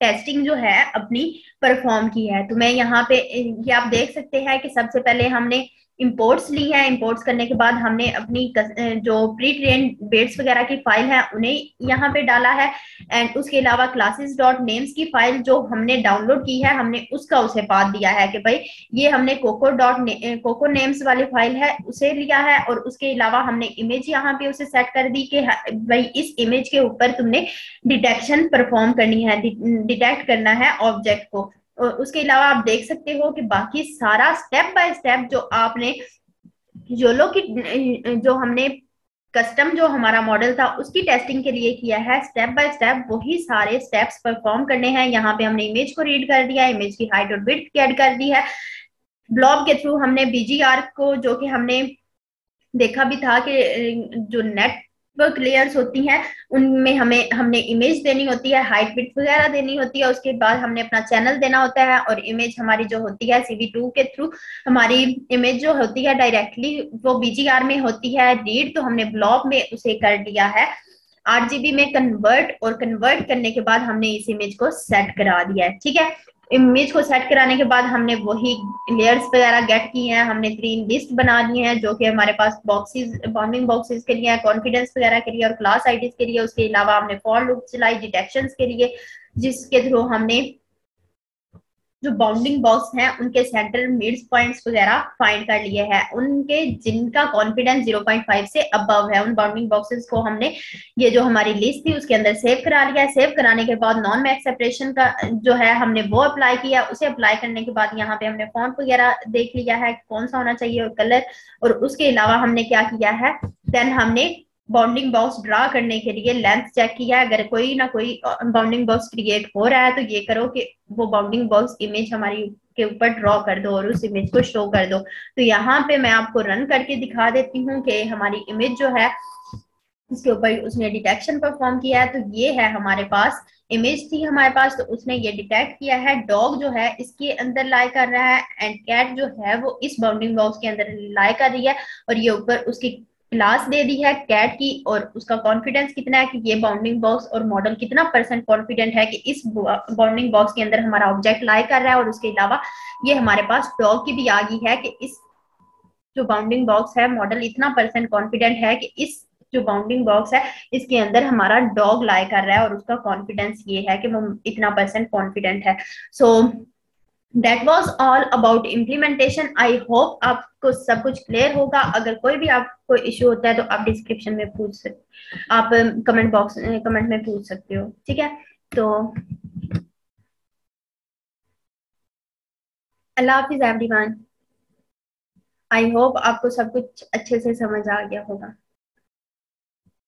टेस्टिंग जो है अपनी परफॉर्म की है। तो मैं यहाँ पे ये आप देख सकते हैं कि सबसे पहले हमने इंपोर्ट्स ली हैं। इंपोर्ट्स करने के बाद हमने अपनी जो प्री ट्रेन वेट्स वगैरह की फाइल है उन्हें यहाँ पे डाला है। एंड उसके अलावा क्लासेस डॉट नेम्स की फाइल जो हमने डाउनलोड की है, हमने उसका उसे पाथ दिया है कि भाई ये हमने कोको नेम्स वाली फाइल है उसे लिया है। और उसके अलावा हमने इमेज यहाँ पे उसे सेट कर दी कि भाई इस इमेज के ऊपर तुमने डिटेक्शन परफॉर्म करनी है, डिटेक्ट करना है ऑब्जेक्ट को। और उसके अलावा आप देख सकते हो कि बाकी सारा स्टेप बाय स्टेप जो आपने योलो की जो हमने कस्टम जो हमारा मॉडल था उसकी टेस्टिंग के लिए किया है, स्टेप बाय स्टेप वही सारे स्टेप्स परफॉर्म करने हैं। यहाँ पे हमने इमेज को रीड कर दिया, इमेज की हाइट और विड्थ ऐड कर दी है। ब्लॉब के थ्रू हमने बीजीआर को, जो कि हमने देखा भी था कि जो नेटवर्क लेयर्स होती हैं उनमें हमने इमेज देनी होती है, हाइट विड्थ वगैरह देनी होती है। उसके बाद हमने अपना चैनल देना होता है और इमेज हमारी जो होती है CV2 के थ्रू हमारी इमेज जो होती है डायरेक्टली वो बीजीआर में होती है रीड, तो हमने ब्लॉब में उसे कर दिया है RGB में कन्वर्ट। और कन्वर्ट करने के बाद हमने इस इमेज को सेट करा दिया है। ठीक है, इमेज को सेट कराने के बाद हमने वही लेयर्स वगैरह गेट की हैं, हमने 3 लिस्ट बना ली हैं जो कि हमारे पास बॉक्सेस, बाउंडिंग बॉक्सेस के लिए, कॉन्फिडेंस वगैरह के लिए और क्लास आईडीज के लिए। उसके अलावा हमने फॉर लूप चलाई डिटेक्शंस के लिए, जिसके थ्रू हमने जो बाउंडिंग बॉक्स हैं उनके सेंटर मिड पॉइंट्स वगैरह फाइंड कर लिए हैं, उनके जिनका कॉन्फिडेंस 0.5 से अबव है उन बाउंडिंग बॉक्सेस को हमने ये जो हमारी लिस्ट थी उसके अंदर सेव करा लिया है। सेव कराने के बाद नॉन मैक्स सेपरेशन का जो है हमने वो अप्लाई किया। उसे अप्लाई करने के बाद यहाँ पे हमने फॉन्ट वगैरह देख लिया है कौन सा होना चाहिए और कलर। और उसके अलावा हमने क्या किया है, देन हमने बाउंडिंग बॉक्स ड्रा करने के लिए लेंथ चेक किया। अगर कोई ना कोई बाउंडिंग बॉक्स क्रिएट हो रहा है तो ये करो कि वो बाउंडिंग बॉक्स इमेज हमारी के ऊपर ड्रॉ कर दो और उस इमेज को शो कर दो। तो यहाँ पे मैं आपको रन करके दिखा देती हूँ कि हमारी इमेज जो है इसके ऊपर उसने डिटेक्शन परफॉर्म किया है। तो ये है हमारे पास इमेज थी हमारे पास, तो उसने ये डिटेक्ट किया है डॉग जो है इसके अंदर लाई कर रहा है एंड कैट जो है वो इस बाउंडिंग बॉक्स के अंदर लाई कर रही है। और ये ऊपर उसकी क्लास दे दी है कैट की और उसका कॉन्फिडेंस कितना है कि ये बाउंडिंग बॉक्स और मॉडल कितना % कॉन्फिडेंट है कि इस बाउंडिंग बॉक्स के अंदर हमारा ऑब्जेक्ट लाई कर रहा है। और उसके अलावा ये हमारे पास डॉग की भी आ गई है कि इस जो बाउंडिंग बॉक्स है मॉडल इतना % कॉन्फिडेंट है कि इस जो बाउंडिंग बॉक्स है इसके अंदर हमारा डॉग लाई कर रहा है और उसका कॉन्फिडेंस ये है कि वो इतना % कॉन्फिडेंट है। So that was all about implementation. I hope आपको सब कुछ क्लियर होगा। अगर कोई भी आपको इश्यू होता है तो आप डिस्क्रिप्शन में पूछ सकते, आप कमेंट में पूछ सकते हो। ठीक है, तो अल्लाह हाफिज एवरीवन। आई होप आपको सब कुछ अच्छे से समझ आ गया होगा।